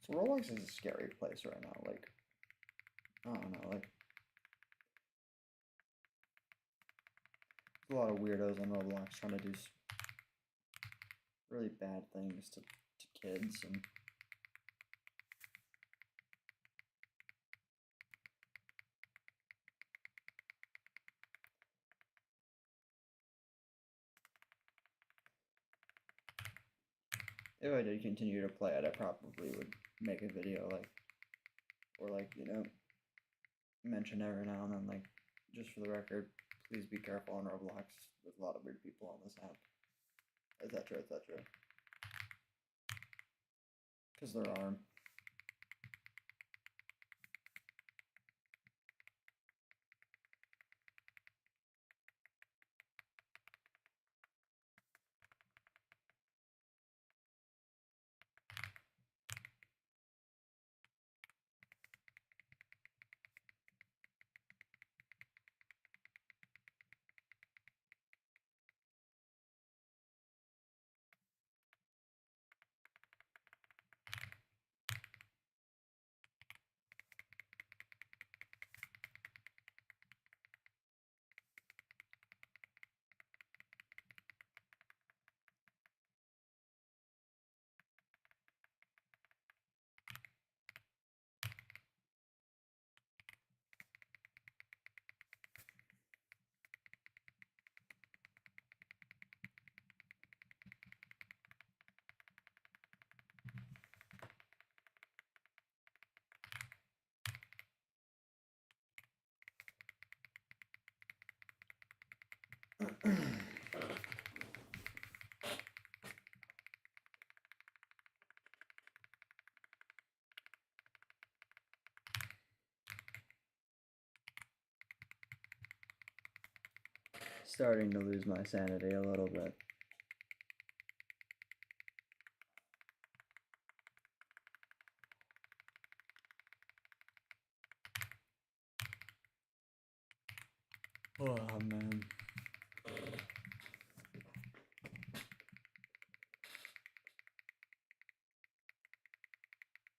So Roblox is a scary place right now, like, I don't know, like, there's a lot of weirdos on Roblox trying to do really bad things to kids, and if I did continue to play it, I probably would make a video, like, or like, you know, mention every now and then, like, just for the record, please be careful on Roblox. There's a lot of weird people on this app, etc., etc. Because there are. Starting to lose my sanity a little bit. Oh man.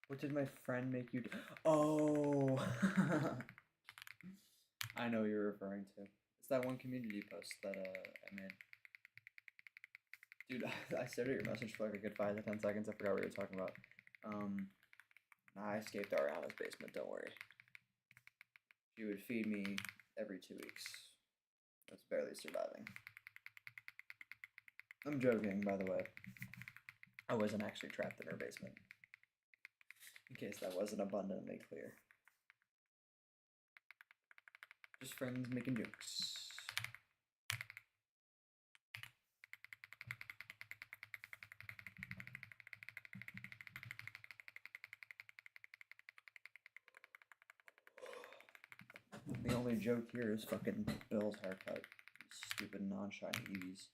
What did my friend make you do? Oh! I know what you're referring to. It's that one community post that I made. Dude, I stared at your message for like a good 5 to 10 seconds. I forgot what you were talking about. I escaped Ariana's basement, don't worry. She would feed me every 2 weeks. I was barely surviving. I'm joking, by the way. I wasn't actually trapped in her basement. In case that wasn't abundantly clear. Just friends making jokes. The only joke here is fucking Bill's haircut. Stupid non-shiny Eevees.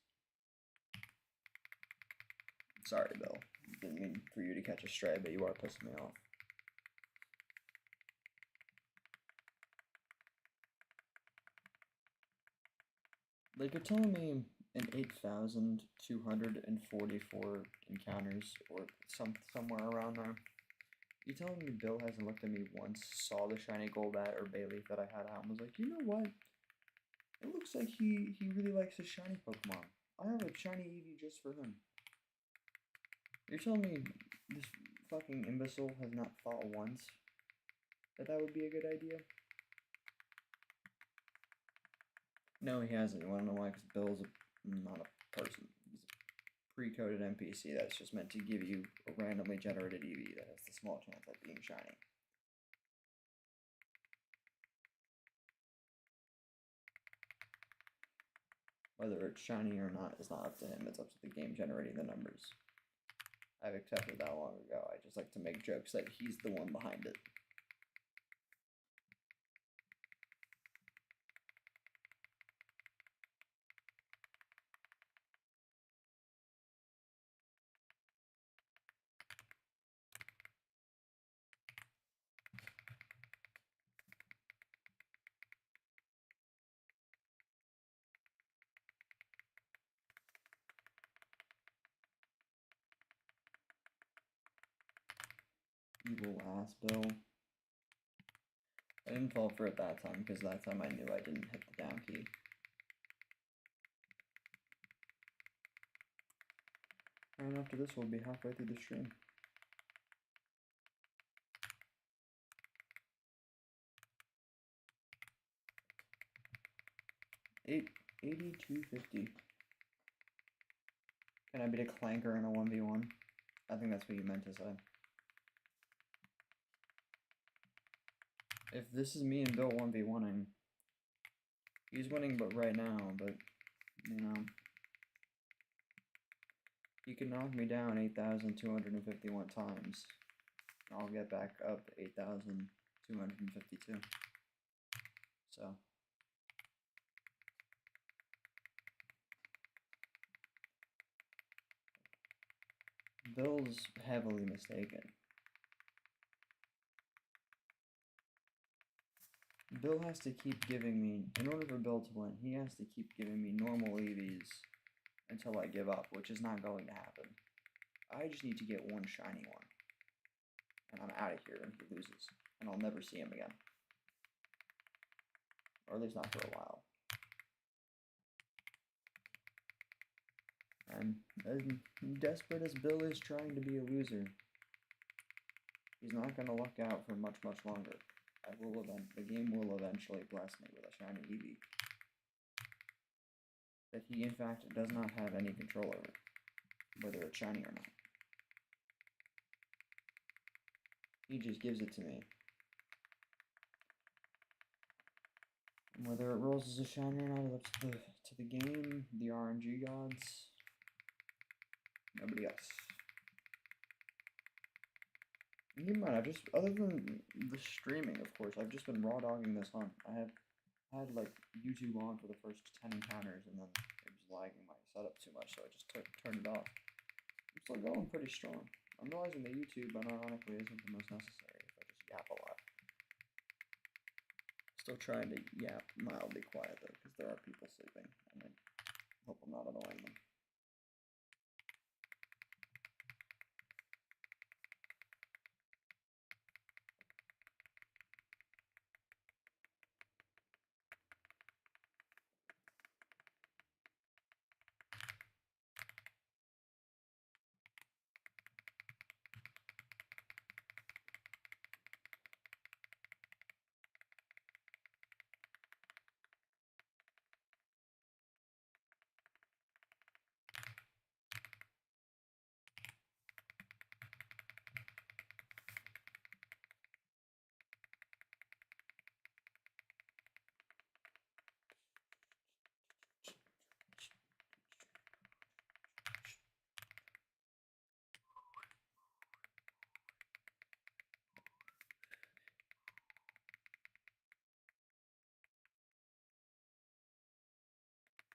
Sorry, Bill. Didn't mean for you to catch a stray, but you are pissing me off. Like, you're telling me in 8,244 encounters, or somewhere around there, You telling me Bill hasn't looked at me once, saw the shiny Golbat or Bayleaf that I had out, and was like, you know what? It looks like he really likes his shiny Pokemon. I have a shiny Eevee just for him. You're telling me this fucking imbecile has not thought once that that would be a good idea? No, he hasn't. You wanna know why? Because Bill's not a person. He's a pre-coded NPC that's just meant to give you a randomly generated Eevee that has the small chance at being shiny. Whether it's shiny or not is not up to him, it's up to the game generating the numbers. I've accepted that long ago. I just like to make jokes that he's the one behind it. Evil ass Bill. I didn't fall for it that time because that time I knew I didn't hit the down key. And after this, we'll be halfway through the stream. $82.50. Can I beat a Clanker in a 1v1? I think that's what you meant to say. If this is me and Bill 1v1ing, he's winning but right now, but, you know, he can knock me down 8,251 times. I'll get back up 8,252. So. Bill's heavily mistaken. Bill has to keep giving me, in order for Bill to win, he has to keep giving me normal EVs until I give up, which is not going to happen. I just need to get one shiny one. And I'm out of here and he loses. And I'll never see him again. Or at least not for a while. And as desperate as Bill is trying to be a loser, he's not going to luck out for much, much longer. The game will eventually bless me with a shiny Eevee that he, in fact, does not have any control over, whether it's shiny or not. He just gives it to me. And whether it rolls as a shiny or not is up to the game, the RNG gods, nobody else. And keep in mind, other than the streaming, of course, I've just been raw dogging this hunt. I have had, like, YouTube on for the first 10 encounters, and then it was lagging my setup too much, so I just turned it off. I'm still going pretty strong. I'm realizing that YouTube, unironically, isn't the most necessary if I just yap a lot. Still trying to yap mildly quiet, though, because there are people sleeping, and I hope I'm not annoying them.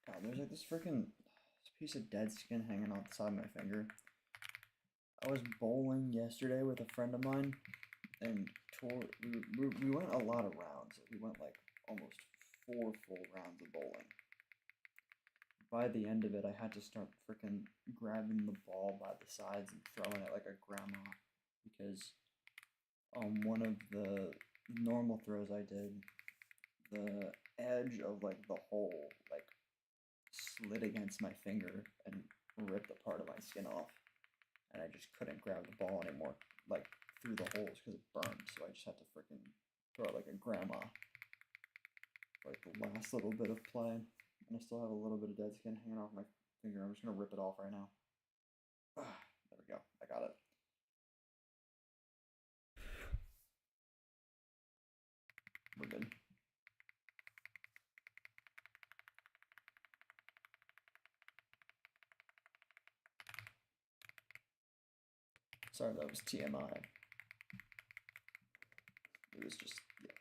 God, there's like this freaking piece of dead skin hanging off the side of my finger. I was bowling yesterday with a friend of mine, and we went a lot of rounds. We went like almost 4 full rounds of bowling. By the end of it, I had to start freaking grabbing the ball by the sides and throwing it like a grandma, because on one of the normal throws I did, the edge of like the hole like slid against my finger and ripped a part of my skin off, and I just couldn't grab the ball anymore, like through the holes because it burned. So I just had to freaking throw it like a grandma. Like the last little bit of play, and I still have a little bit of dead skin hanging off my finger. I'm just gonna rip it off right now. There we go. I got it. We're good. Sorry, that was TMI. It was just, yeah.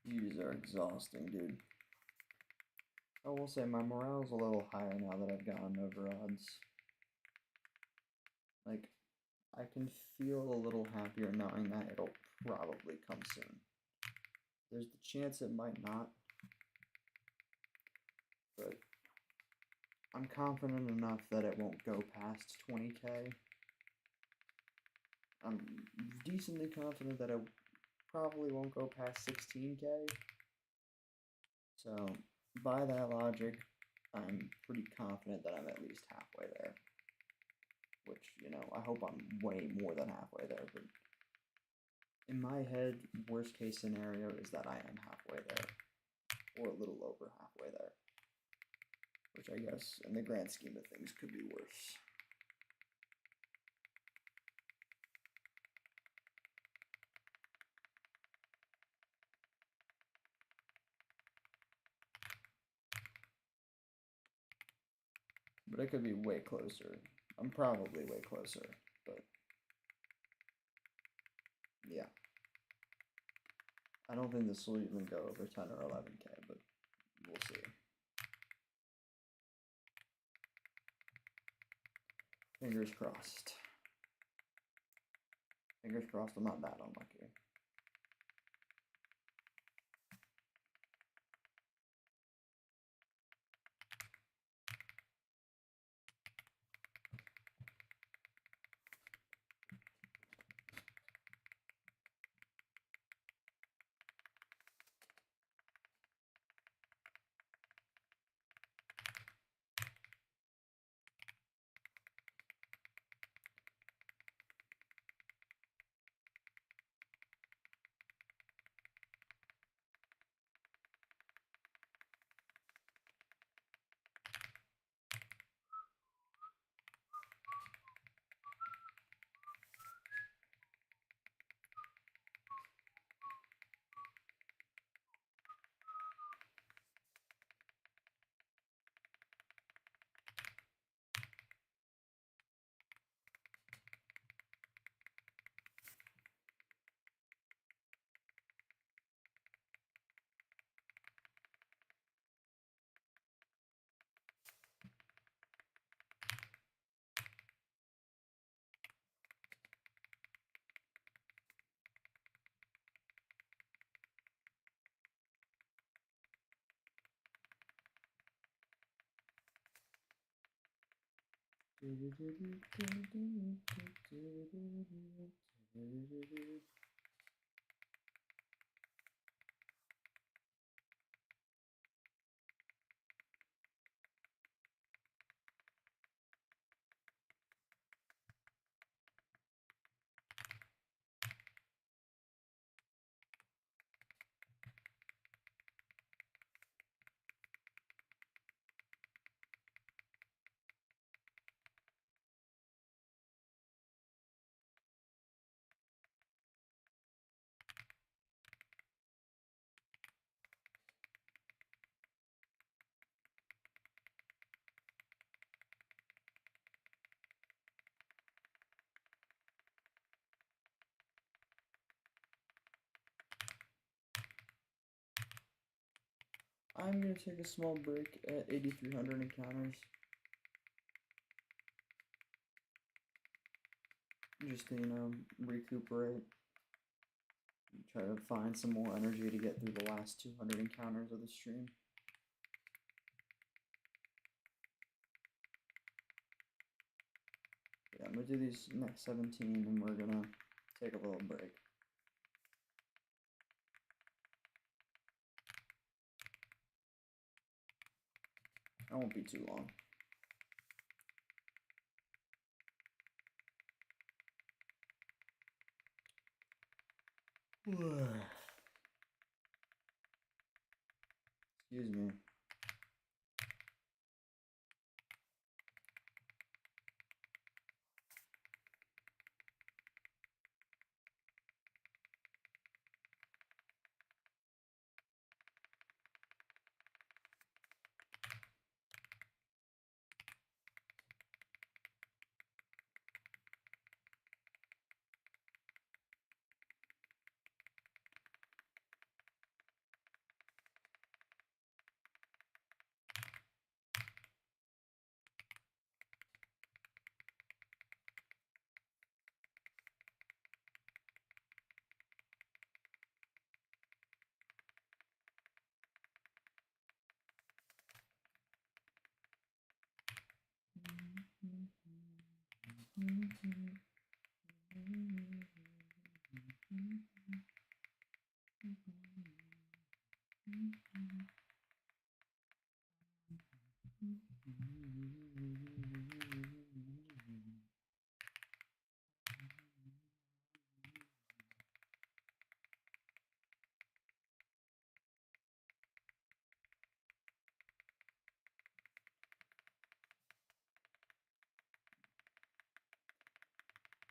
These are exhausting, dude. I will say my morale's a little higher now that I've gotten over odds. Like, I can feel a little happier knowing that it'll probably come soon. There's the chance it might not, but I'm confident enough that it won't go past 20k. I'm decently confident that it probably won't go past 16k. So, by that logic, I'm pretty confident that I'm at least halfway there. Which, you know, I hope I'm way more than halfway there, but in my head, worst case scenario is that I am halfway there, or a little over halfway there, which I guess, in the grand scheme of things, could be worse. But it could be way closer. I'm probably way closer, but yeah. I don't think this will even go over 10 or 11k, but we'll see. Fingers crossed. Fingers crossed I'm not that unlucky. I'm going to take a small break at 8,300 encounters. Just to, you know, recuperate. Try to find some more energy to get through the last 200 encounters of the stream. Yeah, I'm going to do these next 17 and we're going to take a little break. That won't be too long. Excuse me.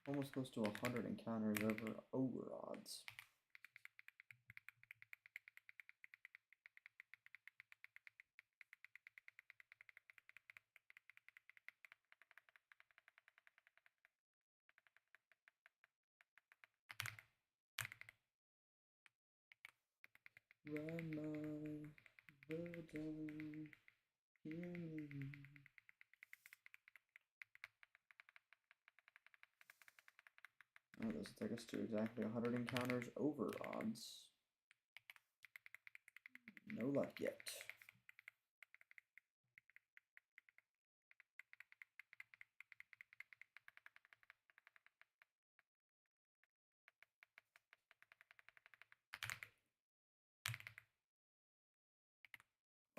Almost close to 100 encounters over odds. Run my world down, hear me. Oh, this will take us to exactly 100 encounters over odds. No luck yet.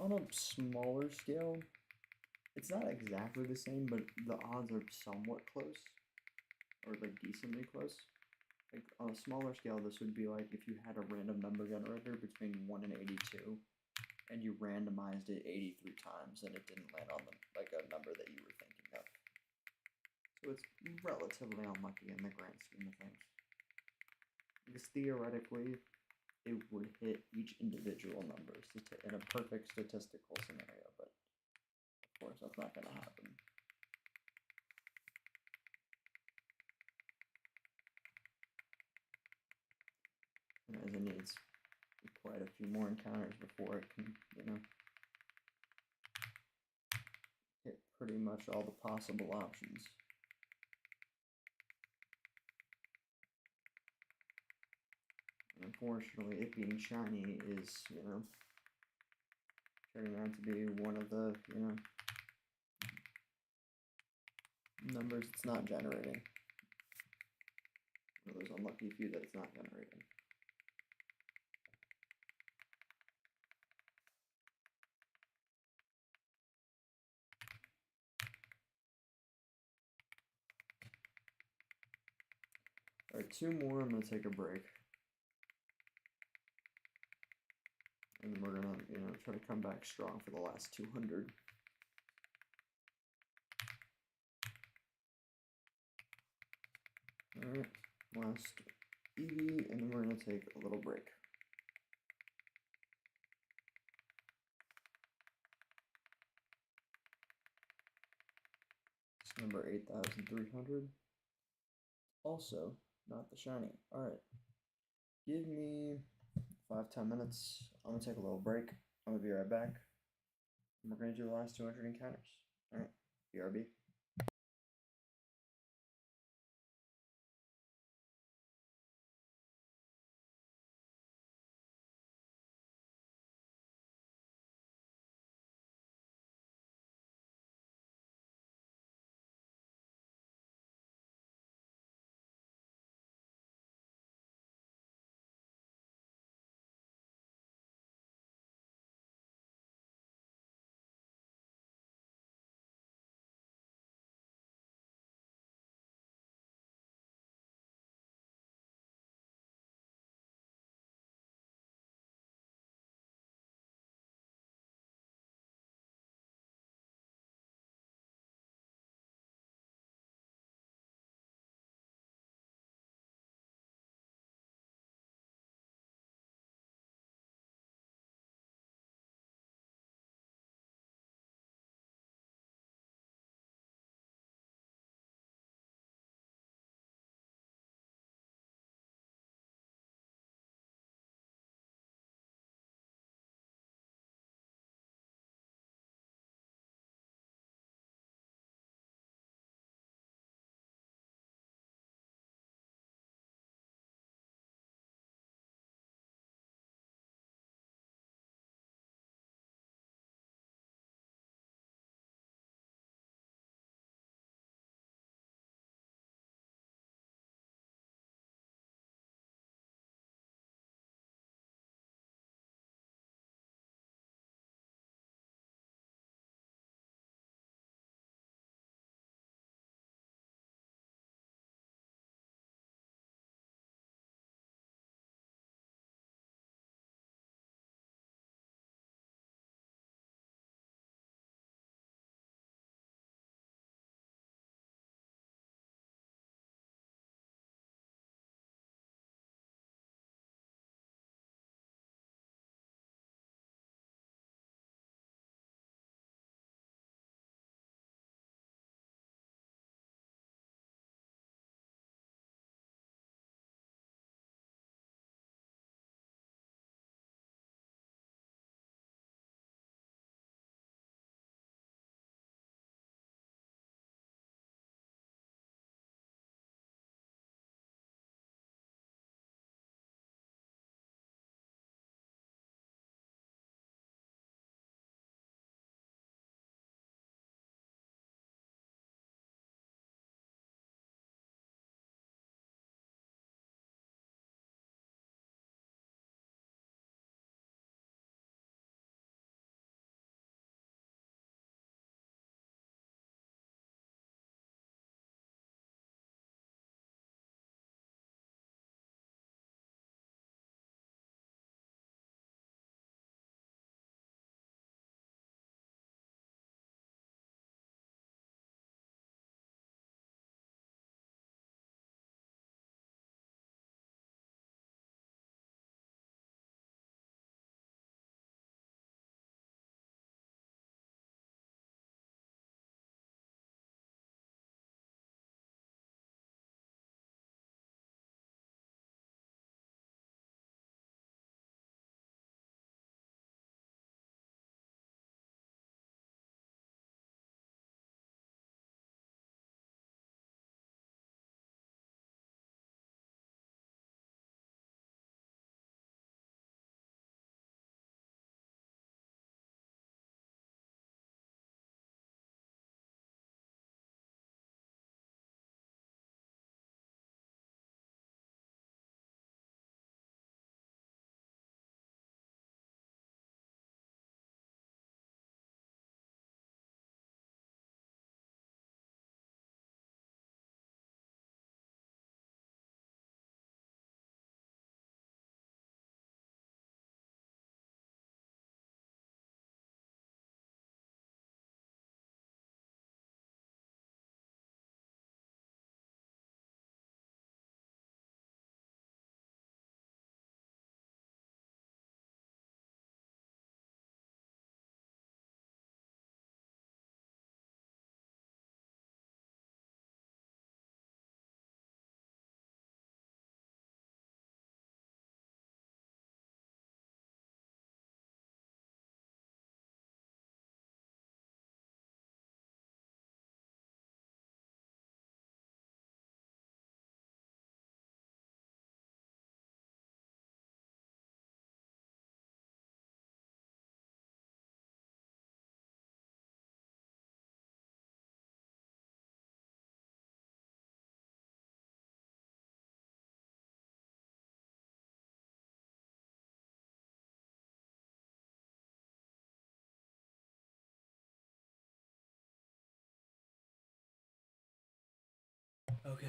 On a smaller scale, it's not exactly the same, but the odds are somewhat close, or like decently close. Like on a smaller scale, this would be like if you had a random number generator between 1 and 82, and you randomized it 83 times, and it didn't land on like a number that you were thinking of. So it's relatively unlucky in the grand scheme of things. Because theoretically, it would hit each individual number in a perfect statistical scenario, but of course that's not going to happen. As it needs quite a few more encounters before it can, you know, hit pretty much all the possible options. Unfortunately, it being shiny is, you know, turning out to be one of the, you know, numbers it's not generating. One of those unlucky few that it's not generating. Alright, 2 more, I'm going to take a break. And then we're going to, you know, try to come back strong for the last 200. Alright, last EV, and then we're going to take a little break. It's number 8,300. Also, not the shiny. Alright, give me 5-10 minutes. I'm going to take a little break. I'm gonna be right back. And we're gonna do the last 200 encounters. Alright, BRB.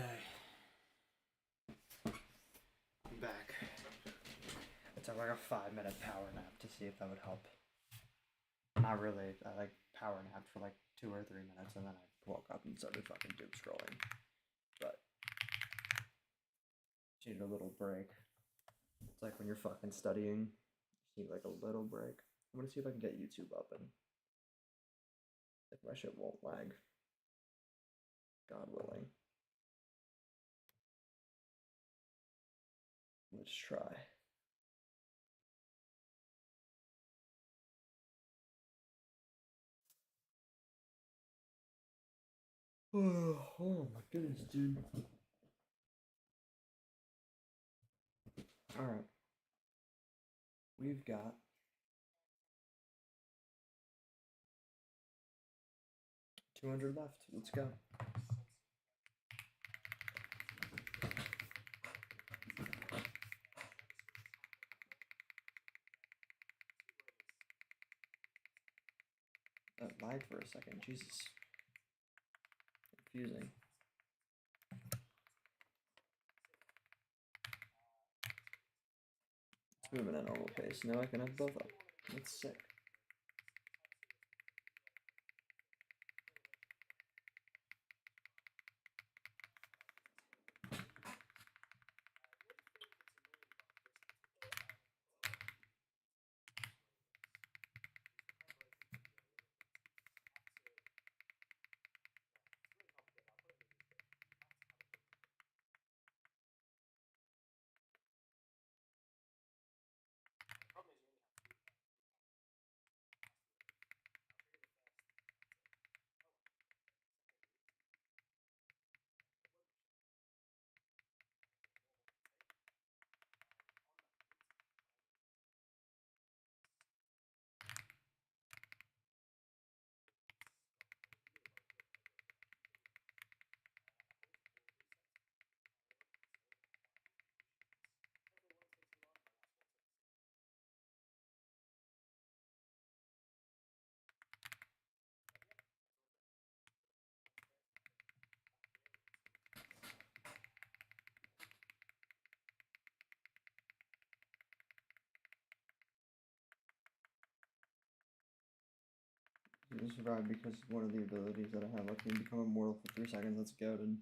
Okay. I'm back. I took like a 5-minute power nap to see if that would help. Not really. I like power napped for like 2 or 3 minutes and then I woke up and started fucking doom scrolling. But you need a little break. It's like when you're fucking studying, you need like a little break. I'm gonna see if I can get YouTube up and if my shit won't lag. God willing. Let's try. Oh my goodness, dude. Alright. We've got 200 left. Let's go. That lagged for a second. Jesus. Confusing. It's moving at normal pace. Now I can have both up. That's sick. You survived because one of the abilities that I have lets me become immortal for 3 seconds. That's goated.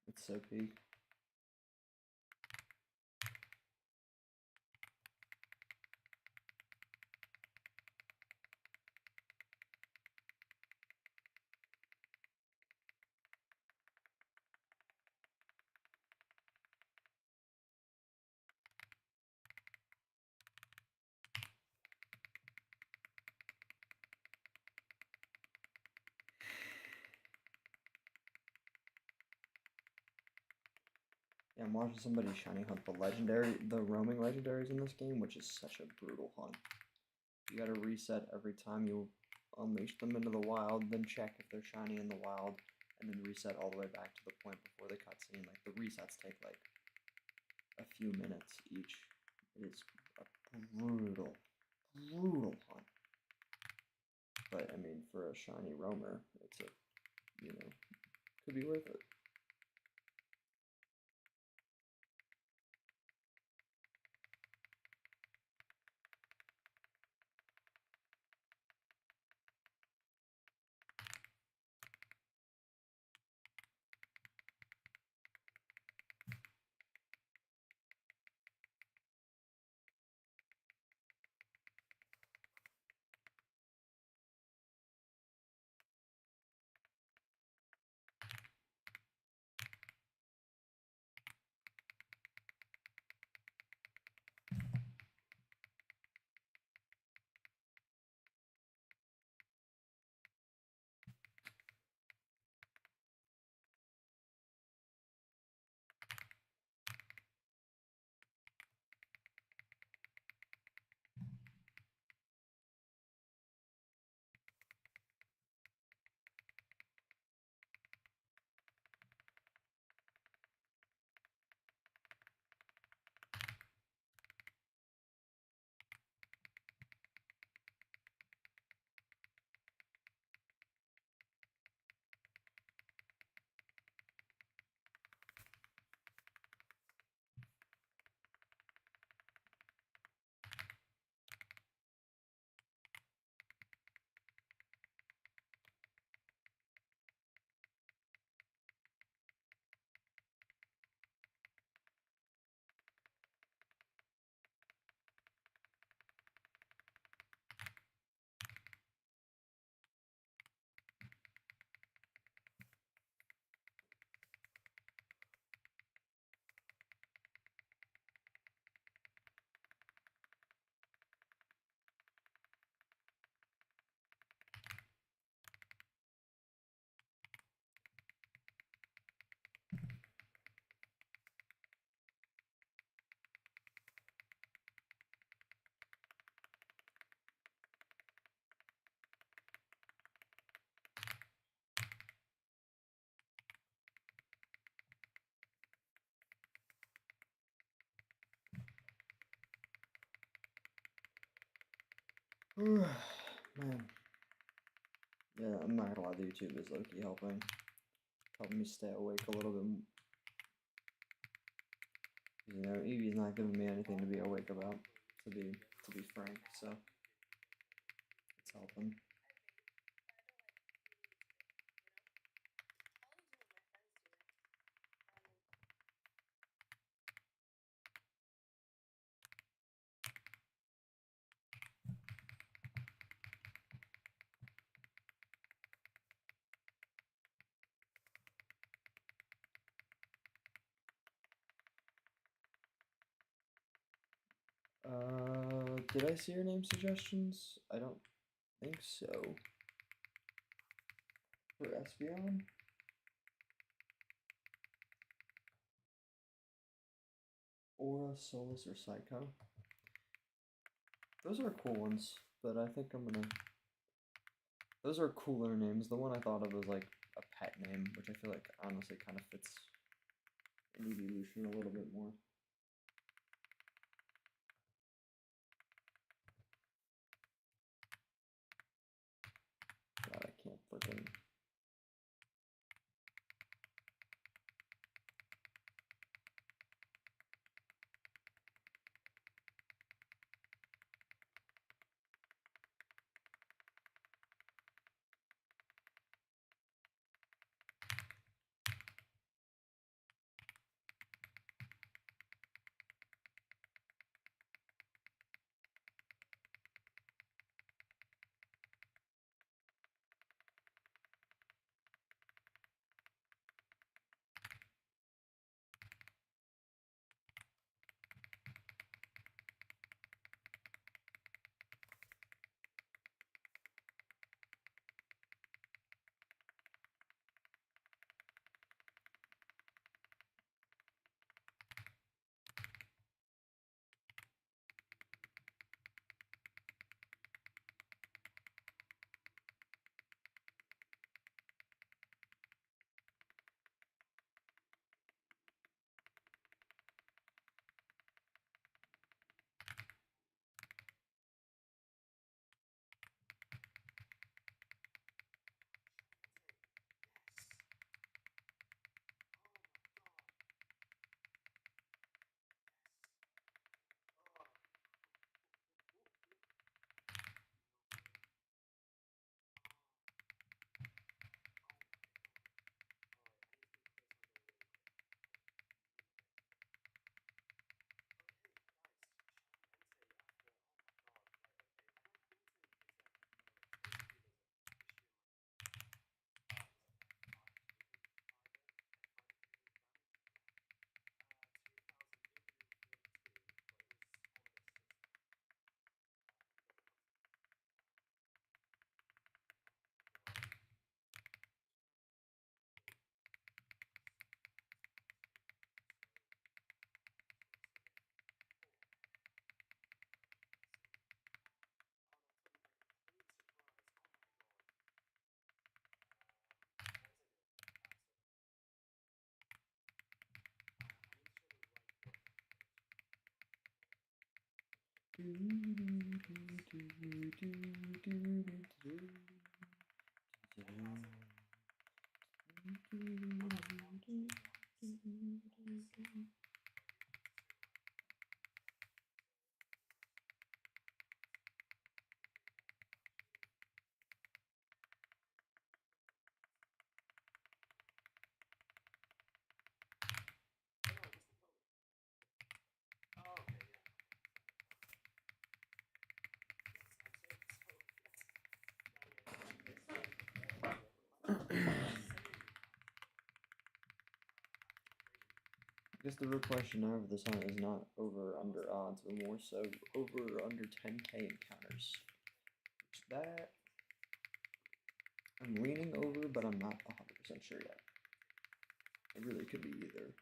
It's so peak. Yeah, I'm watching somebody shiny hunt the roaming legendaries in this game, which is such a brutal hunt. You gotta reset every time you unleash them into the wild, then check if they're shiny in the wild, and then reset all the way back to the point before the cutscene. Like, the resets take like a few minutes each. It is a brutal hunt. But I mean, for a shiny roamer, it's a, could be worth it. Man. Yeah, I'm not gonna lie, the YouTube is low-key helping me stay awake a little bit. You know, Evie's not giving me anything to be awake about, to be frank, so it's helping. Did I see your name suggestions? I don't think so. For Espeon? Aura, Solus, or Psycho? Those are cool ones, but I think I'm gonna... Those are cooler names. The one I thought of was like a pet name, which I feel like honestly kind of fits an evolution a little bit more. God, I can't freaking... I guess the real question now for this hunt is not over or under odds, but more so over or under 10k encounters. That I'm leaning over, but I'm not 100% sure yet. It really could be either.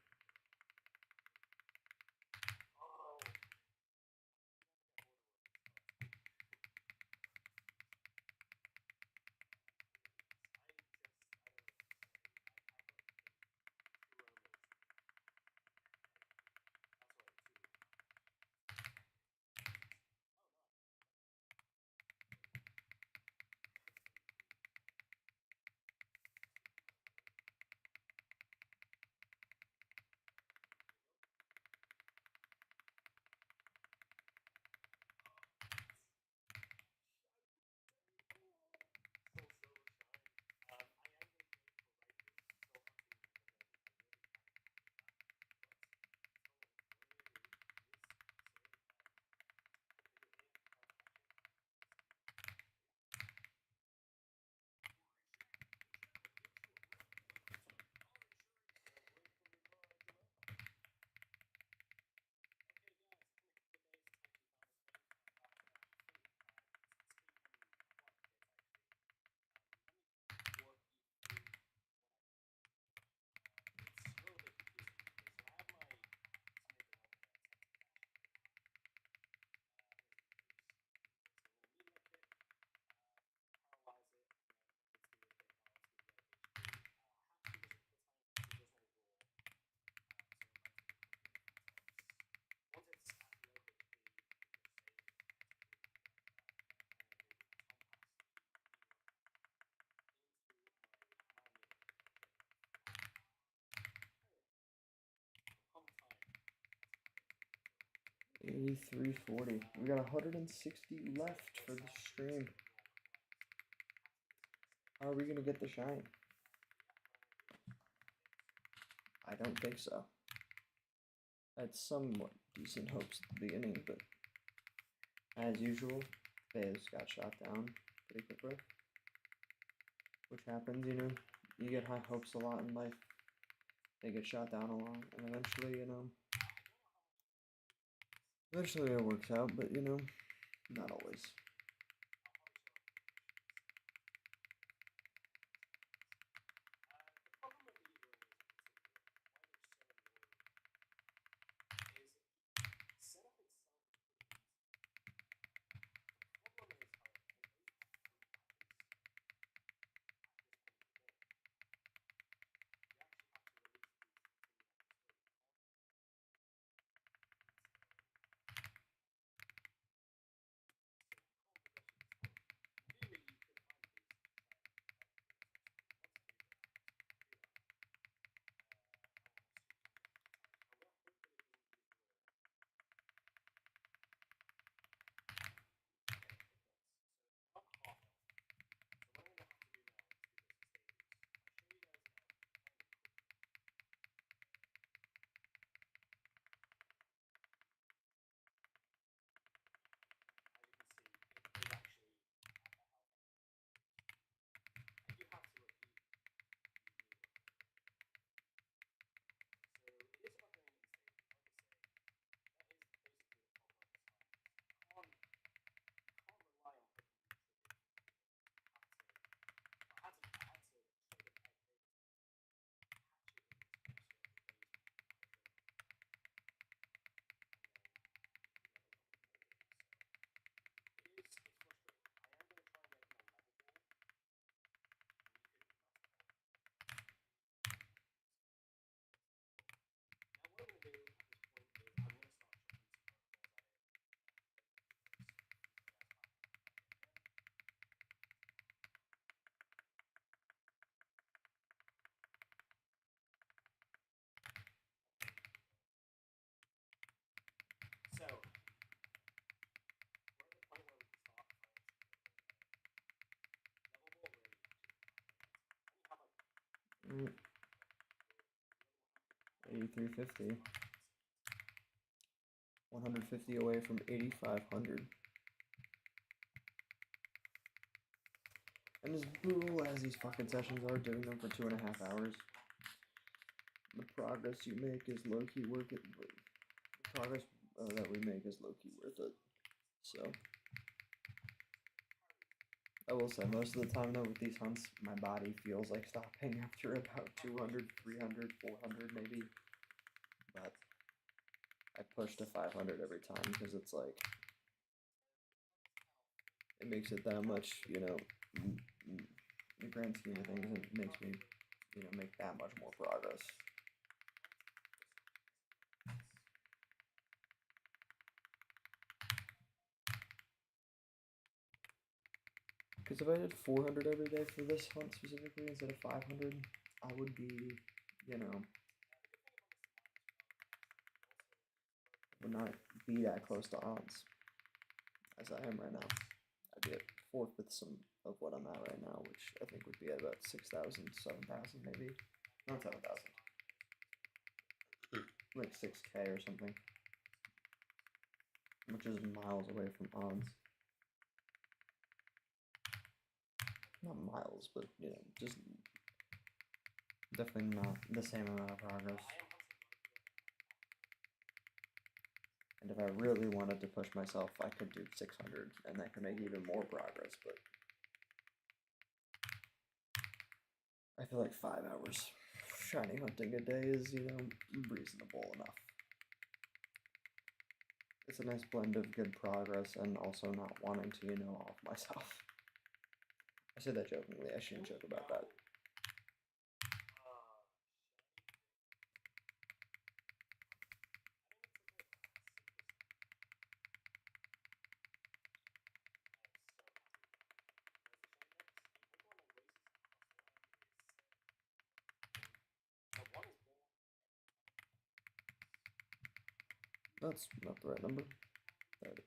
83.40. We got 160 left for the stream. How are we gonna get the shine? I don't think so. I had somewhat decent hopes at the beginning, but as usual, Bays got shot down pretty quickly. Which happens, you know, you get high hopes a lot in life. They get shot down a lot, and eventually, you know, eventually it works out, but, you know, not always. So, 83.50. 150 away from 8,500. And as brutal as these fucking sessions are, doing them for 2.5 hours, the progress you make is low-key worth it. The progress that we make is low-key worth it. So, I will say, most of the time though, with these hunts, my body feels like stopping after about 200, 300, 400 maybe. But I push to 500 every time because it's like, it makes it that much, you know, in the grand scheme of things, it makes me, you know, make that much more progress. Because if I did 400 every day for this hunt specifically instead of 500, I would be, you know, would not be that close to odds as I am right now. I'd be at 4/5 of what I'm at right now, which I think would be at about 6,000, 7,000 maybe. Not 7,000. Like 6K or something. Which is miles away from odds. Not miles, but, you know, just definitely not the same amount of progress. And if I really wanted to push myself, I could do 600, and that could make even more progress, but I feel like 5 hours shiny hunting a day is, you know, reasonable enough. It's a nice blend of good progress and also not wanting to, you know, off myself. I say that jokingly, I shouldn't joke about that. That's not the right number. There it is.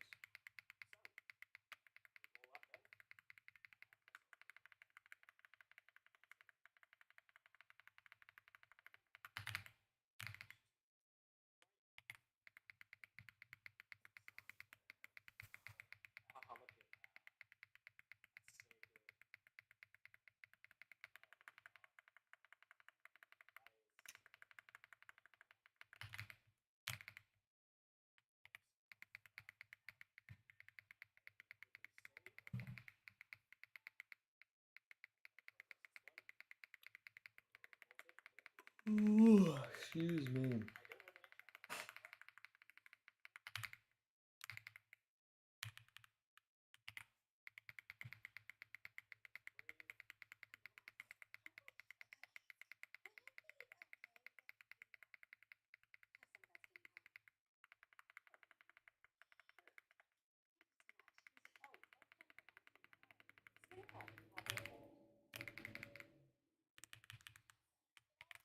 Ooh, excuse me.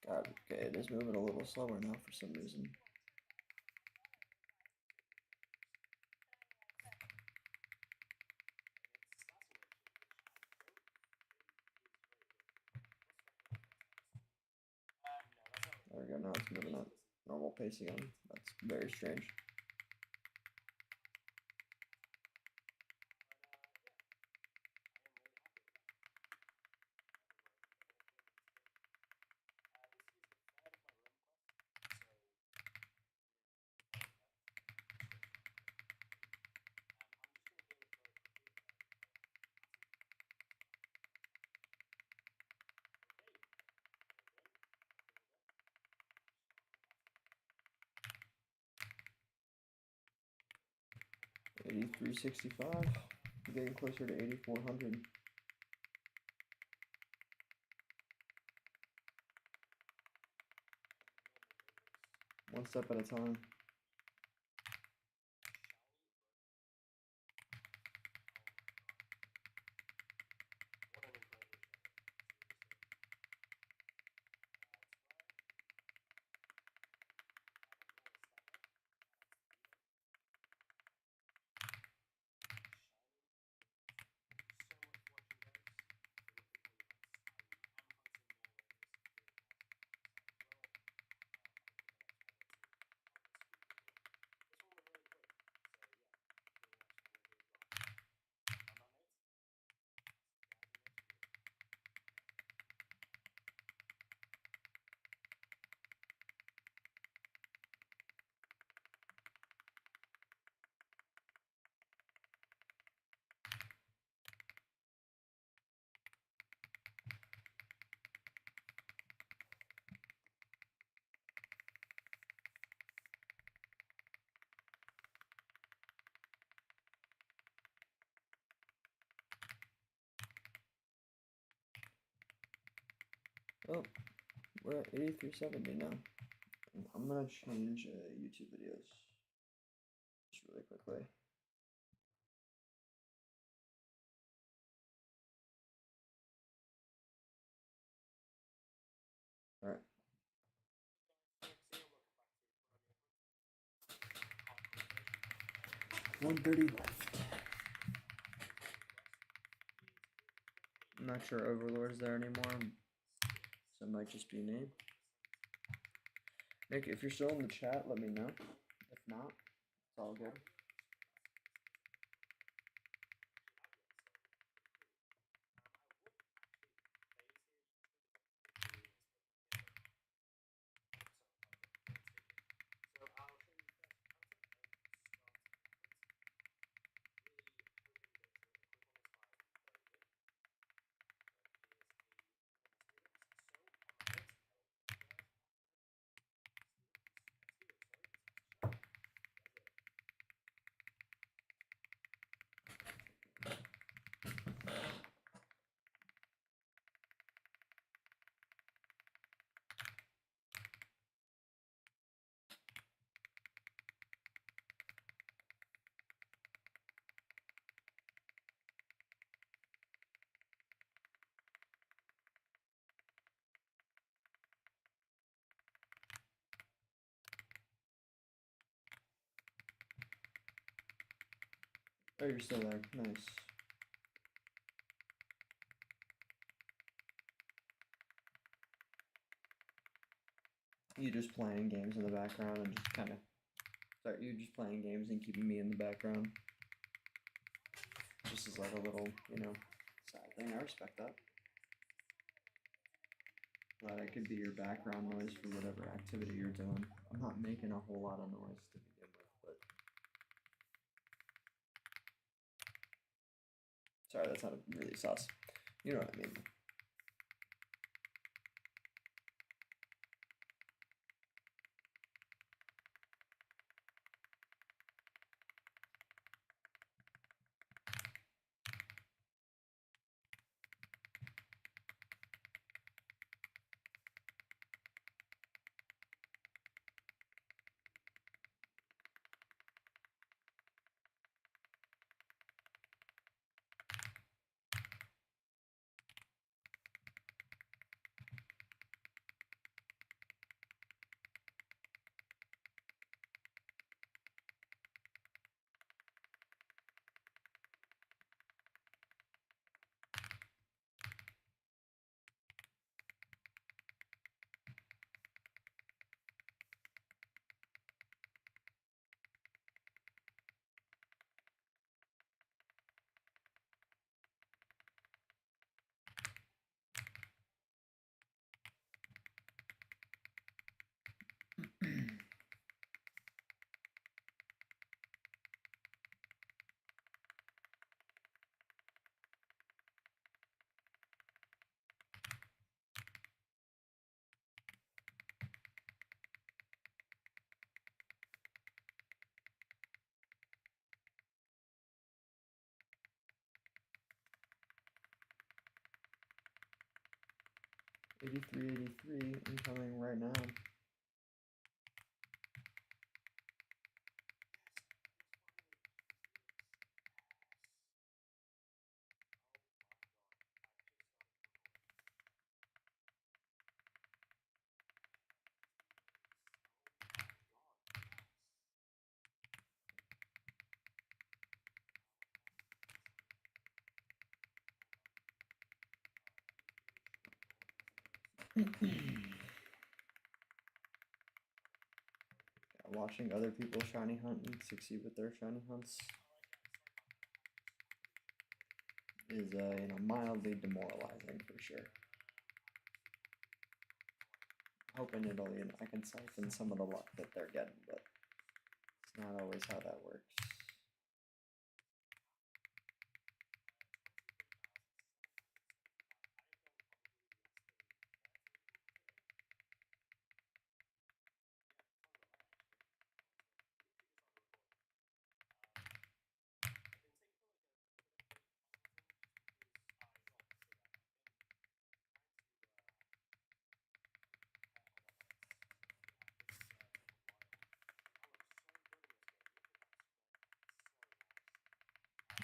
God, okay, it is moving a little slower now for some reason. There we go, now it's moving at normal pace again. That's very strange. $83.65, getting closer to $8,400. One step at a time. Oh, we're at 83.70 now. I'm gonna change YouTube videos just really quickly. All right. $130 left. I'm not sure Overlord's there anymore, so it might just be me. Nick, if you're still in the chat, let me know. If not, it's all good. Oh, you're still there. Nice. You just playing games in the background and just kind of... Sorry, you just playing games and keeping me in the background. Just as like a little, you know, side thing. I respect that. Glad I could be your background noise for whatever activity you're doing. I'm not making a whole lot of noise to begin with, but... Sorry, that sounded really sus. You know what I mean. $83.83 incoming right now. Watching other people shiny hunt and succeed with their shiny hunts is, you know, mildly demoralizing for sure. Hoping it'll, you know, I can siphon some of the luck that they're getting, but it's not always how that works.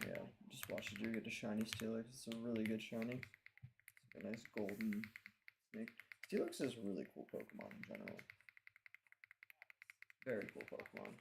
Yeah, just watched you get a shiny Steelix. It's a really good shiny. It's a nice golden snake. Steelix is a really cool Pokemon in general. Very cool Pokemon.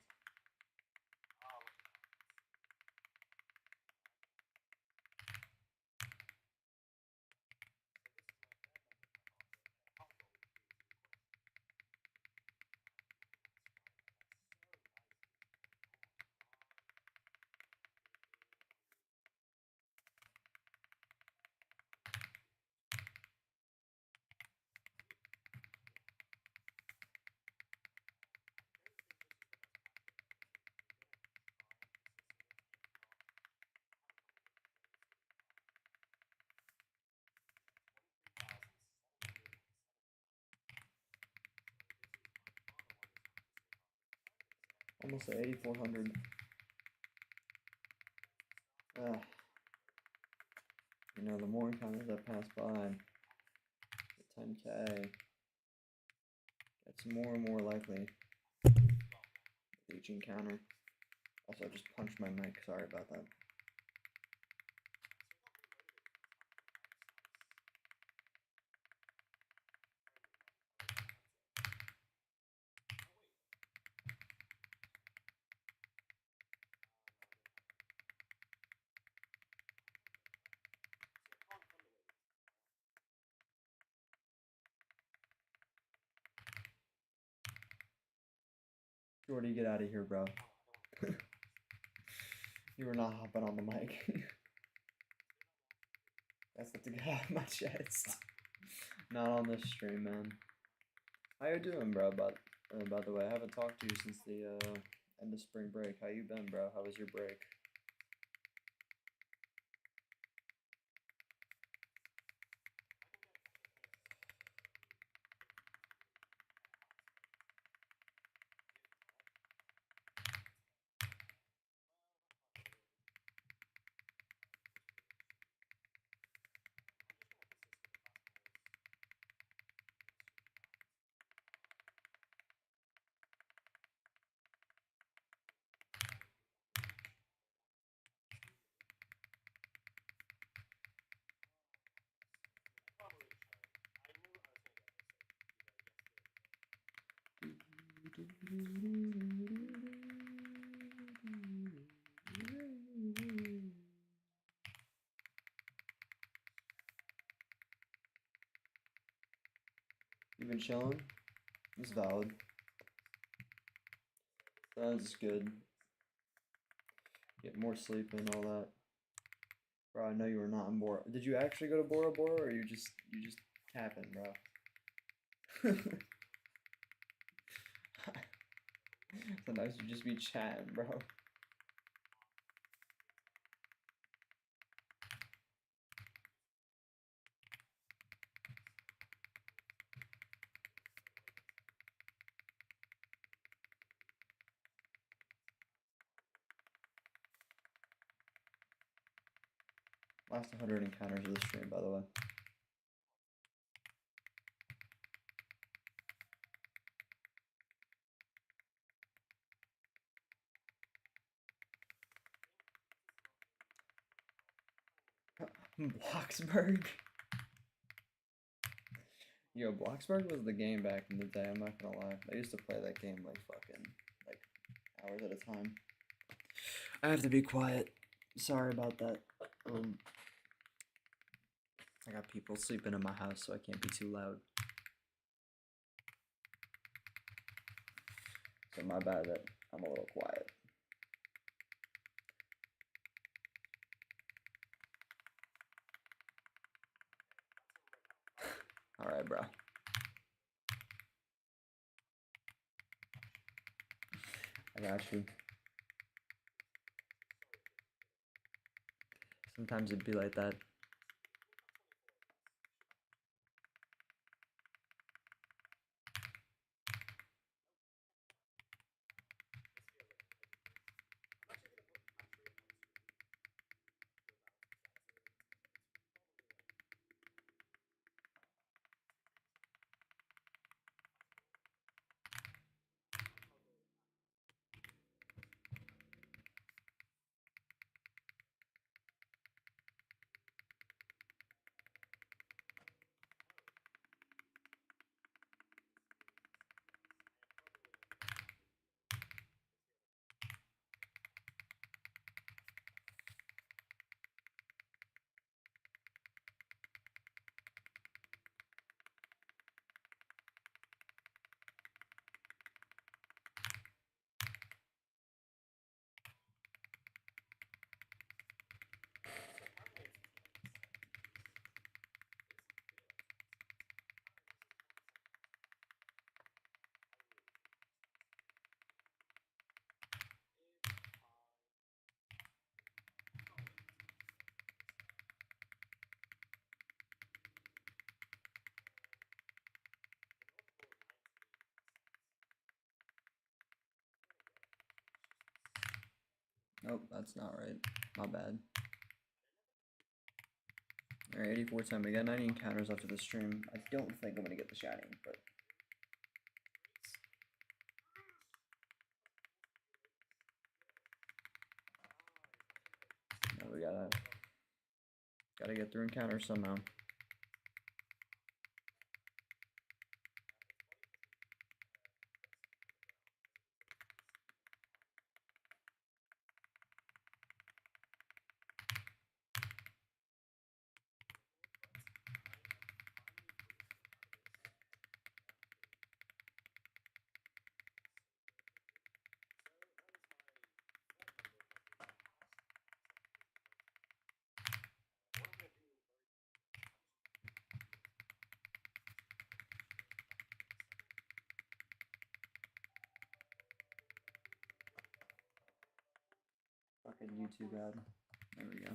Almost at 8,400. You know, the more encounters that pass by, the 10K gets more and more likely with each encounter. Also, I just punched my mic. Sorry about that. Jordy, get out of here, bro. You were not hopping on the mic. That's not to get out of my chest. Not on this stream, man. How you doing, bro? By the way, I haven't talked to you since the end of spring break. How you been, bro? How was your break? You been chilling? It's valid. That's good. Get more sleep and all that. Bro, I know you were not in Bora. Did you actually go to Bora Bora, or you just tapping, bro? Sometimes you just be chatting, bro. Last 100 encounters of the stream, by the way. Bloxburg? Yo, Bloxburg was the game back in the day, I'm not gonna lie. I used to play that game like fucking, like, hours at a time. I have to be quiet. Sorry about that. I got people sleeping in my house, so I can't be too loud. So my bad that I'm a little quiet. Alright, bro. I got you. Sometimes it'd be like that. Nope, that's not right. My bad. Alright, 84 time. We got 90 encounters after the stream. I don't think I'm gonna get the shiny, but no, we gotta get through encounters somehow. YouTube ad. There we go.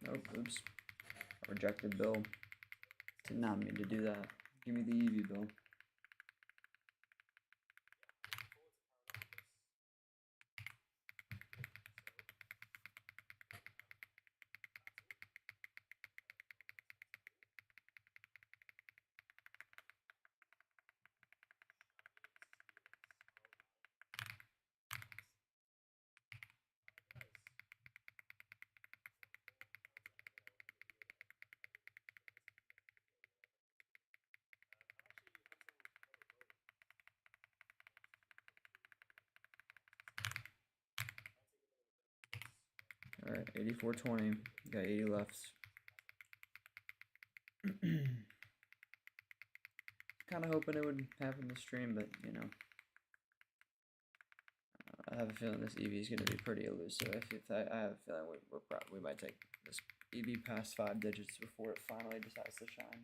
Nope, oops. Rejected bill. Did not mean to do that. Give me the EV bill. Alright, 84.20. Got 80 left. Kind of hoping it would happen this stream, but you know, I have a feeling this EV is going to be pretty elusive. I have a feeling we might take this EV past 5 digits before it finally decides to shine.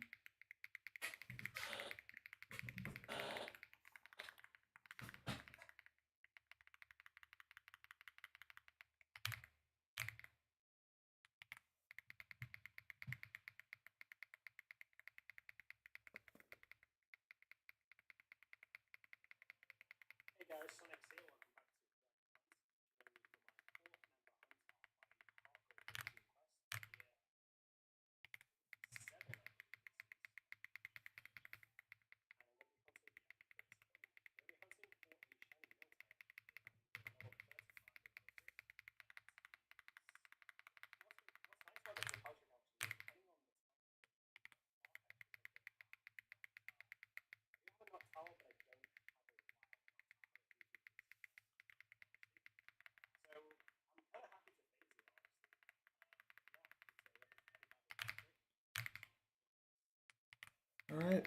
Alright,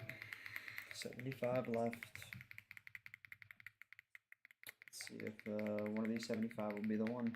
75 left. Let's see if one of these 75 will be the one.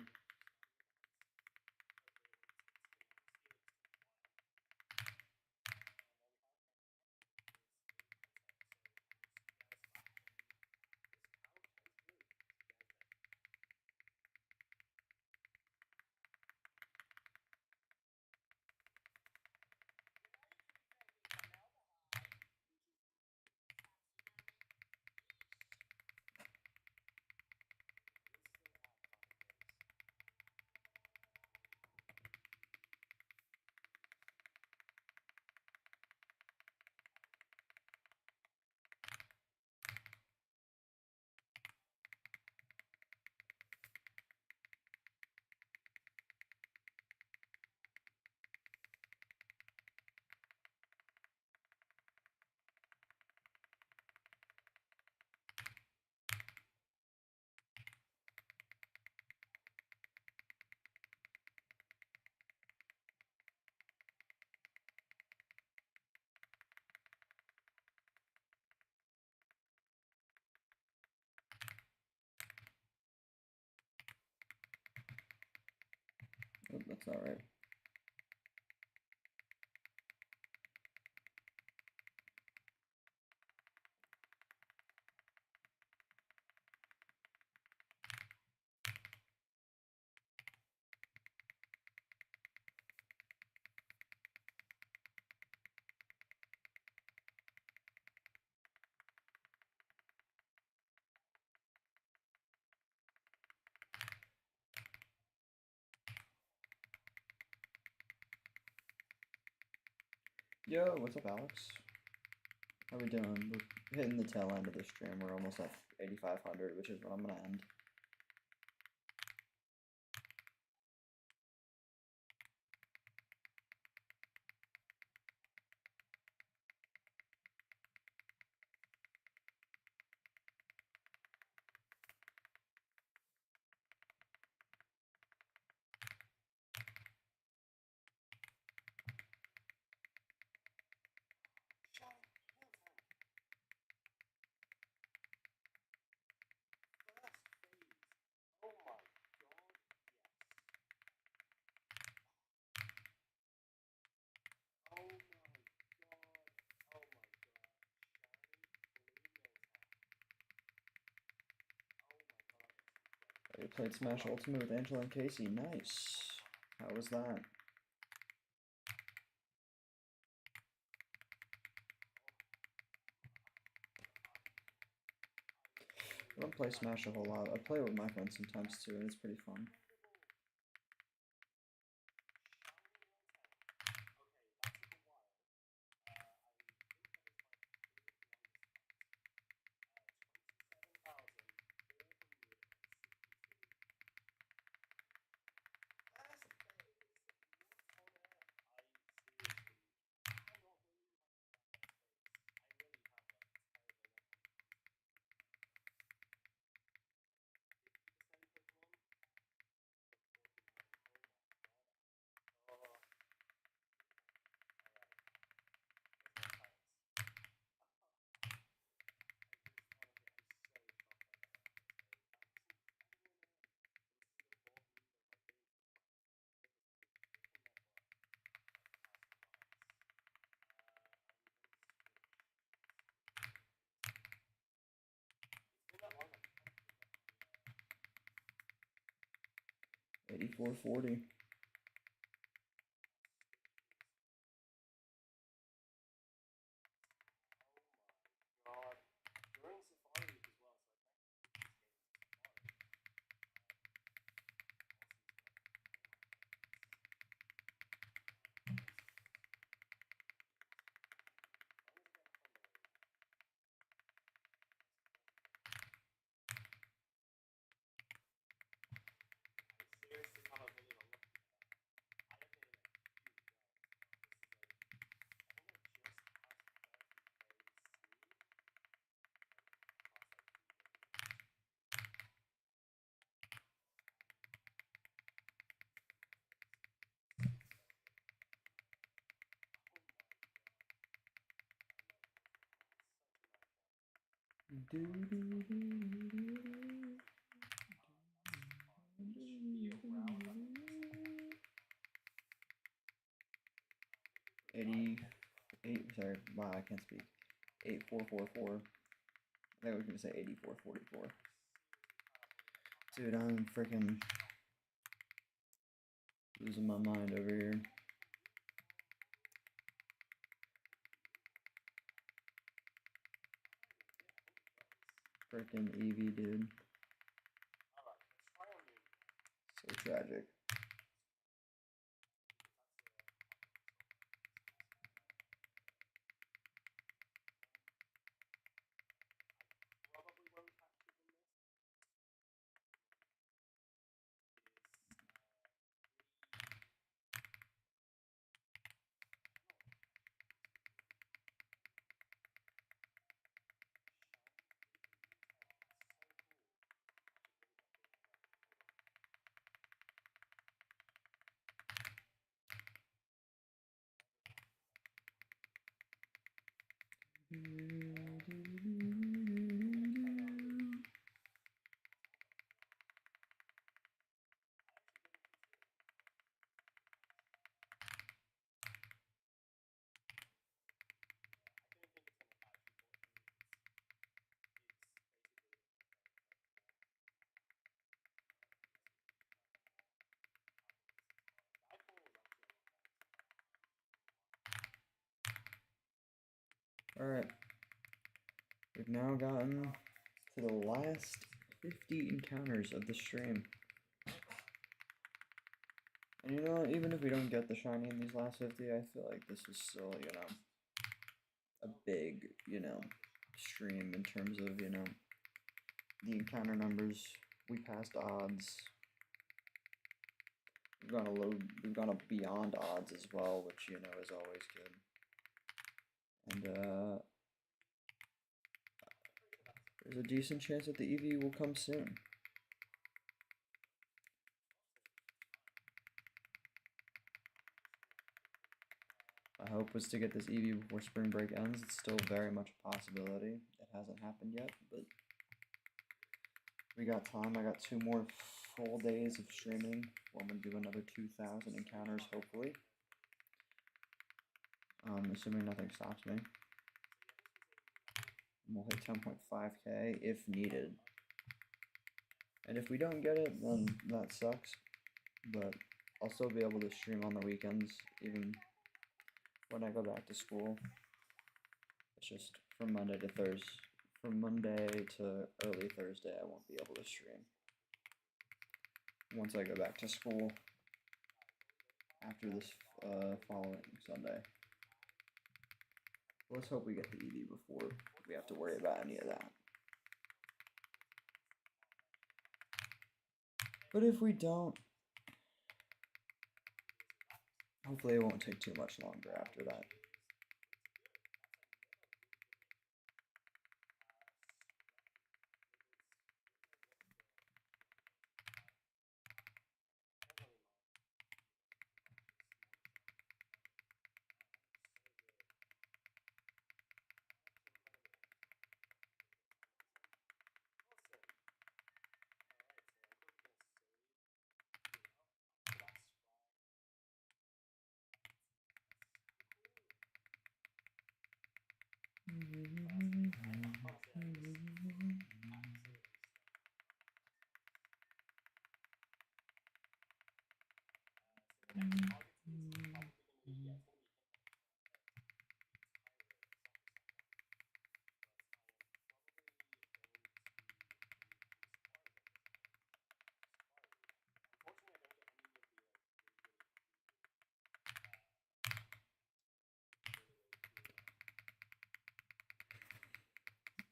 Oh, that's not right. Yo, what's up, Alex? How we doing? We're hitting the tail end of the stream. We're almost at 8,500, which is what I'm gonna end. You played Smash Ultimate with Angela and Casey. Nice. How was that? I don't play Smash a whole lot. I play with my friends sometimes too, and it's pretty fun. $84.40. Sorry, wow, I can't speak. 8444. I was gonna say 8444. Dude, I'm freaking losing my mind over here. Freaking Eevee, dude. So tragic. Alright. We've now gotten to the last 50 encounters of the stream. And you know, even if we don't get the shiny in these last 50, I feel like this is still, you know, a big, you know, stream in terms of, you know, the encounter numbers. We passed odds. We've gone up beyond odds as well, which, you know, is always good. And there's a decent chance that the EV will come soon. My hope was to get this EV before spring break ends. It's still very much a possibility. It hasn't happened yet, but we got time. I got 2 more full days of streaming. Well, I'm going to do another 2,000 encounters, hopefully. Assuming nothing stops me. And we'll hit 10.5k if needed. And if we don't get it, then that sucks. But I'll still be able to stream on the weekends, even when I go back to school. It's just from Monday to Thursday. From Monday to early Thursday, I won't be able to stream. Once I go back to school after this following Sunday. Let's hope we get the EV before we have to worry about any of that. But if we don't, hopefully it won't take too much longer after that.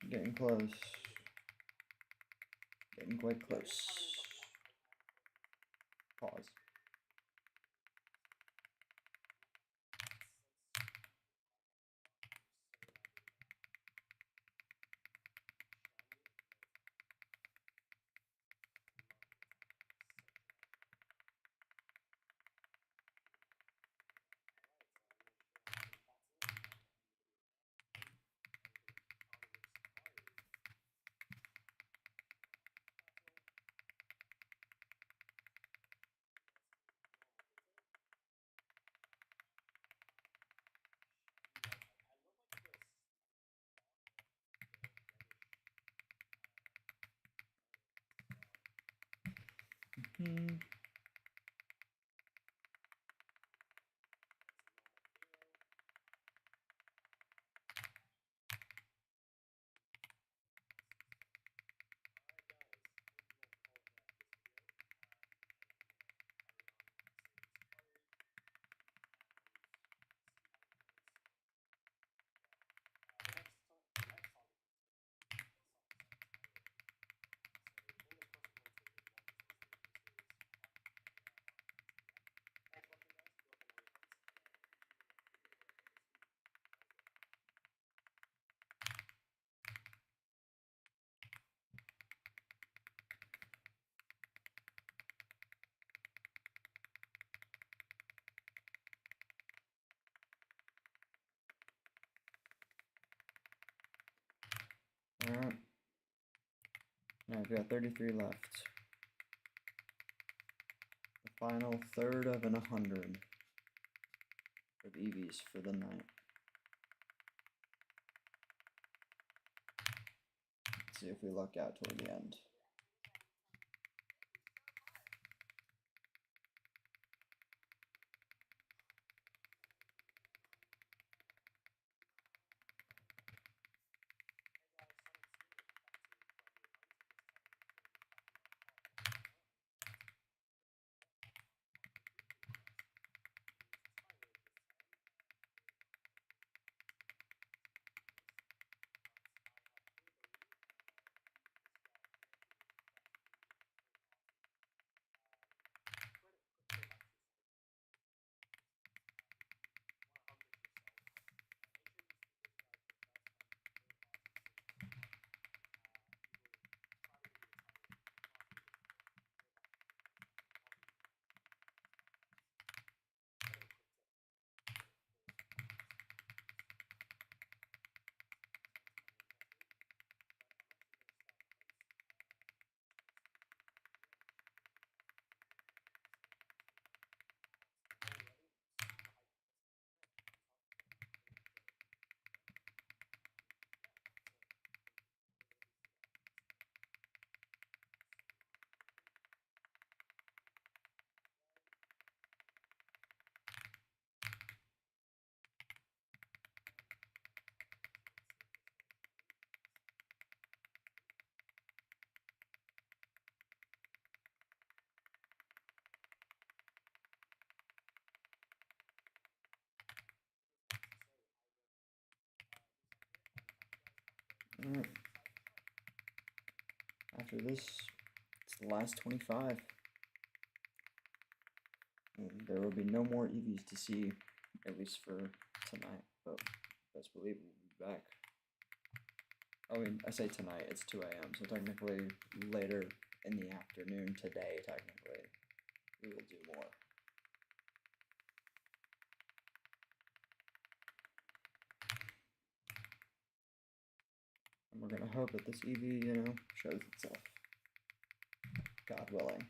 Getting close. Getting quite close. Pause. Alright. Now we've got 33 left. The final third of 100 of EVs for the night. Let's see if we luck out toward the end. Alright. After this, it's the last 25. And there will be no more EVs to see, at least for tonight, but best believe we'll be back. I mean, I say tonight, it's 2 a.m., so technically later in the afternoon today, technically, we will do more. And we're gonna hope that this EV, you know, shows itself. God willing.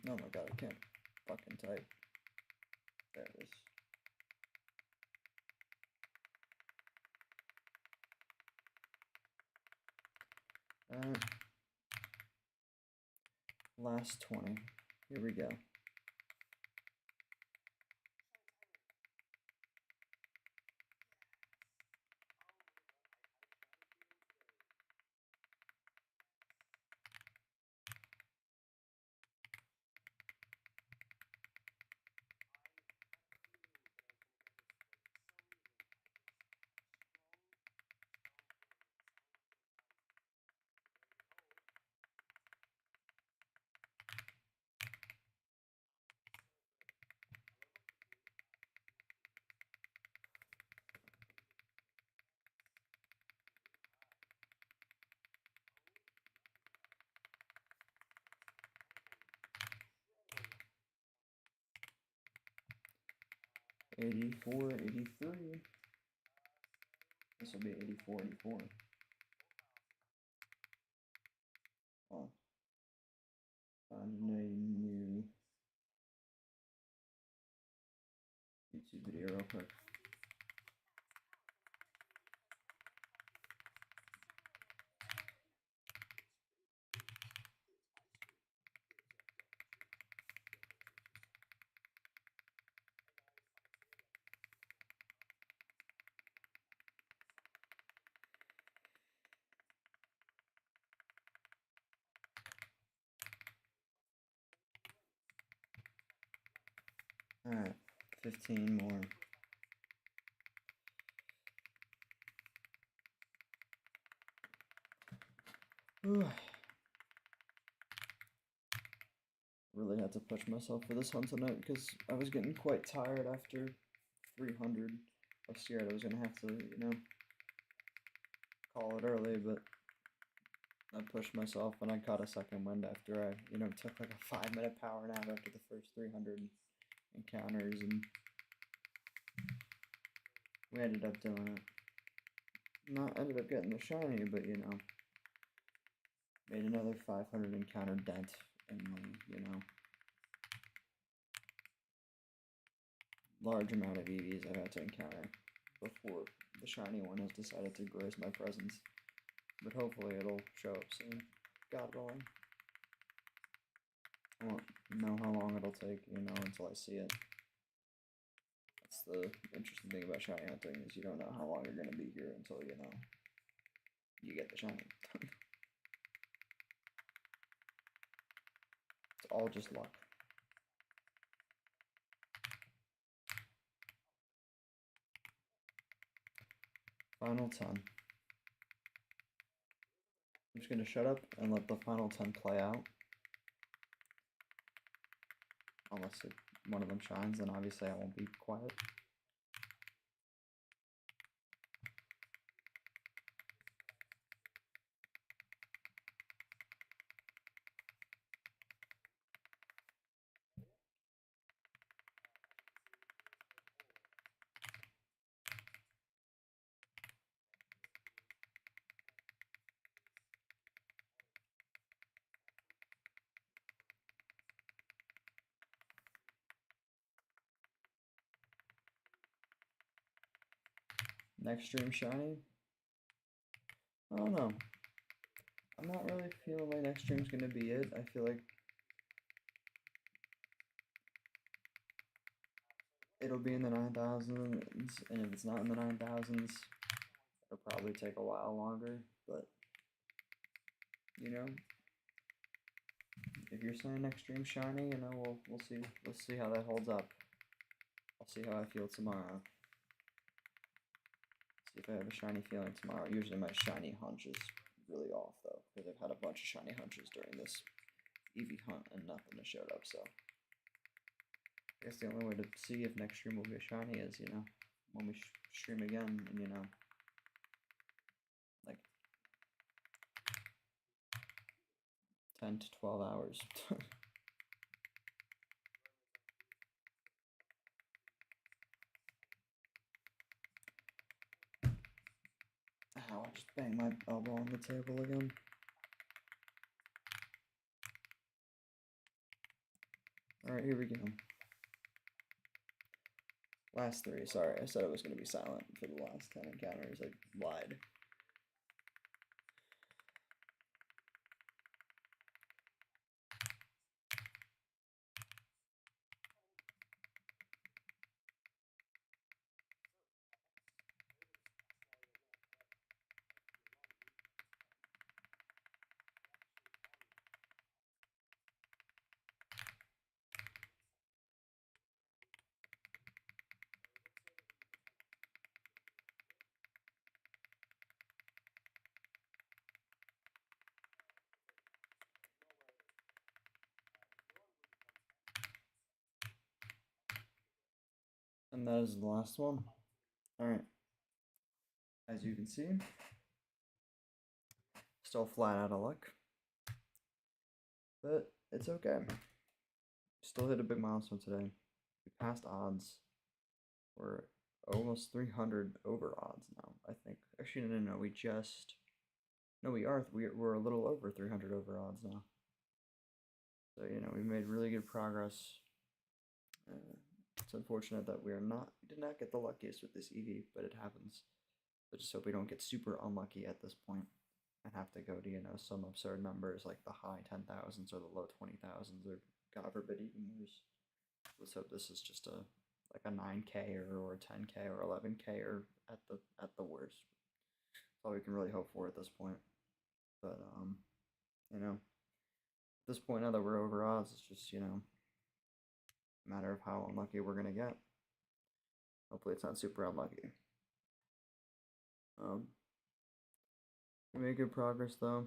Oh my god, I can't fucking type. There it is. Last 20. Here we go. $84, $83. This will be $84, $84. Oh. Find a new YouTube video real quick. Alright, 15 more. Really had to push myself for this hunt tonight because I was getting quite tired after 300. I was scared I was gonna have to, you know, call it early, but I pushed myself and I caught a second wind after I, you know, took like a 5-minute power nap after the first 300 encounters, and we ended up doing it. Ended up getting the shiny, but you know, made another 500 encounter dent in the, you know, large amount of EVs I've had to encounter before the shiny one has decided to grace my presence. But hopefully it'll show up soon, God willing. I won't know how long it'll take, you know, until I see it. That's the interesting thing about shiny hunting, is you don't know how long you're going to be here until, you know, you get the shiny. It's all just luck. Final 10. I'm just going to shut up and let the final 10 play out. Unless one of them shines, then obviously I won't be quiet. Next stream shiny? I don't know. I'm not really feeling like next stream's gonna be it. I feel like it'll be in the 9,000s, and if it's not in the 9,000s, it'll probably take a while longer. But you know, if you're saying next stream shiny, you know, we'll see. We'll see how that holds up. I'll see how I feel tomorrow. See if I have a shiny feeling tomorrow. Usually my shiny hunch is really off though, because I've had a bunch of shiny hunches during this EV hunt and nothing has showed up. So I guess the only way to see if next stream will be a shiny is, you know, when we stream again, and you know, like 10 to 12 hours. Ow, I just banged my elbow on the table again. Alright, here we go. Last 3. Sorry, I said I was going to be silent for the last 10 encounters. I lied. And that is the last one. Alright. As you can see, still flat out of luck. But it's okay. Still hit a big milestone today. We passed odds. We're almost 300 over odds now, I think. Actually, no, we just... No, we're a little over 300 over odds now. So, you know, we made really good progress. It's unfortunate that we did not get the luckiest with this EV, but it happens. I just hope we don't get super unlucky at this point and have to go to, you know, some absurd numbers like the high 10,000s or the low 20,000s, or God forbid even worse. Let's hope this is just like a 9K or a 10K or 11K or at the worst. That's all we can really hope for at this point. But you know, at this point now that we're over odds, it's just, you know, a matter of how unlucky we're gonna get. Hopefully it's not super unlucky. We made good progress though.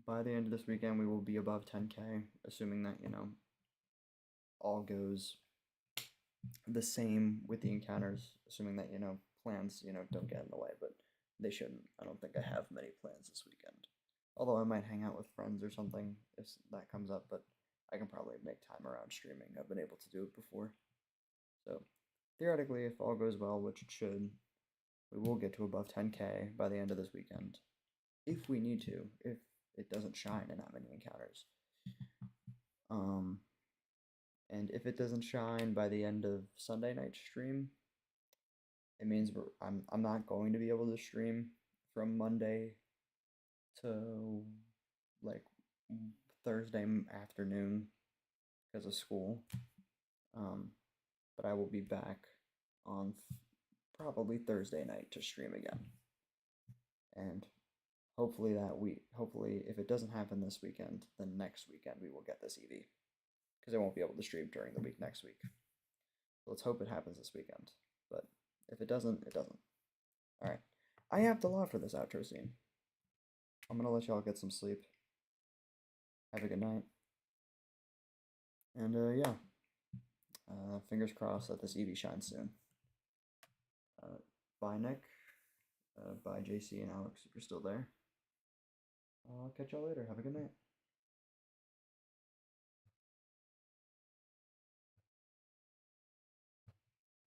By the end of this weekend, we will be above 10K, assuming that, you know, all goes the same with the encounters, assuming that, you know, plans, you know, don't get in the way, but they shouldn't. I don't think I have many plans this weekend. Although I might hang out with friends or something if that comes up, but I can probably make time around streaming. I've been able to do it before. So, theoretically, if all goes well, which it should, we will get to above 10K by the end of this weekend. If we need to, if it doesn't shine in that many encounters. And if it doesn't shine by the end of Sunday night stream, it means I'm not going to be able to stream from Monday to like Thursday afternoon because of school. But I will be back on probably Thursday night to stream again. And hopefully if it doesn't happen this weekend, then next weekend we will get this EV. Because I won't be able to stream during the week next week. So let's hope it happens this weekend. But if it doesn't, it doesn't. Alright. I yapped a lot for this outro scene. I'm gonna let y'all get some sleep. Have a good night. And yeah. Fingers crossed that this EV shines soon. Bye, Nick. Bye, JC and Alex, if you're still there. I'll catch y'all later. Have a good night.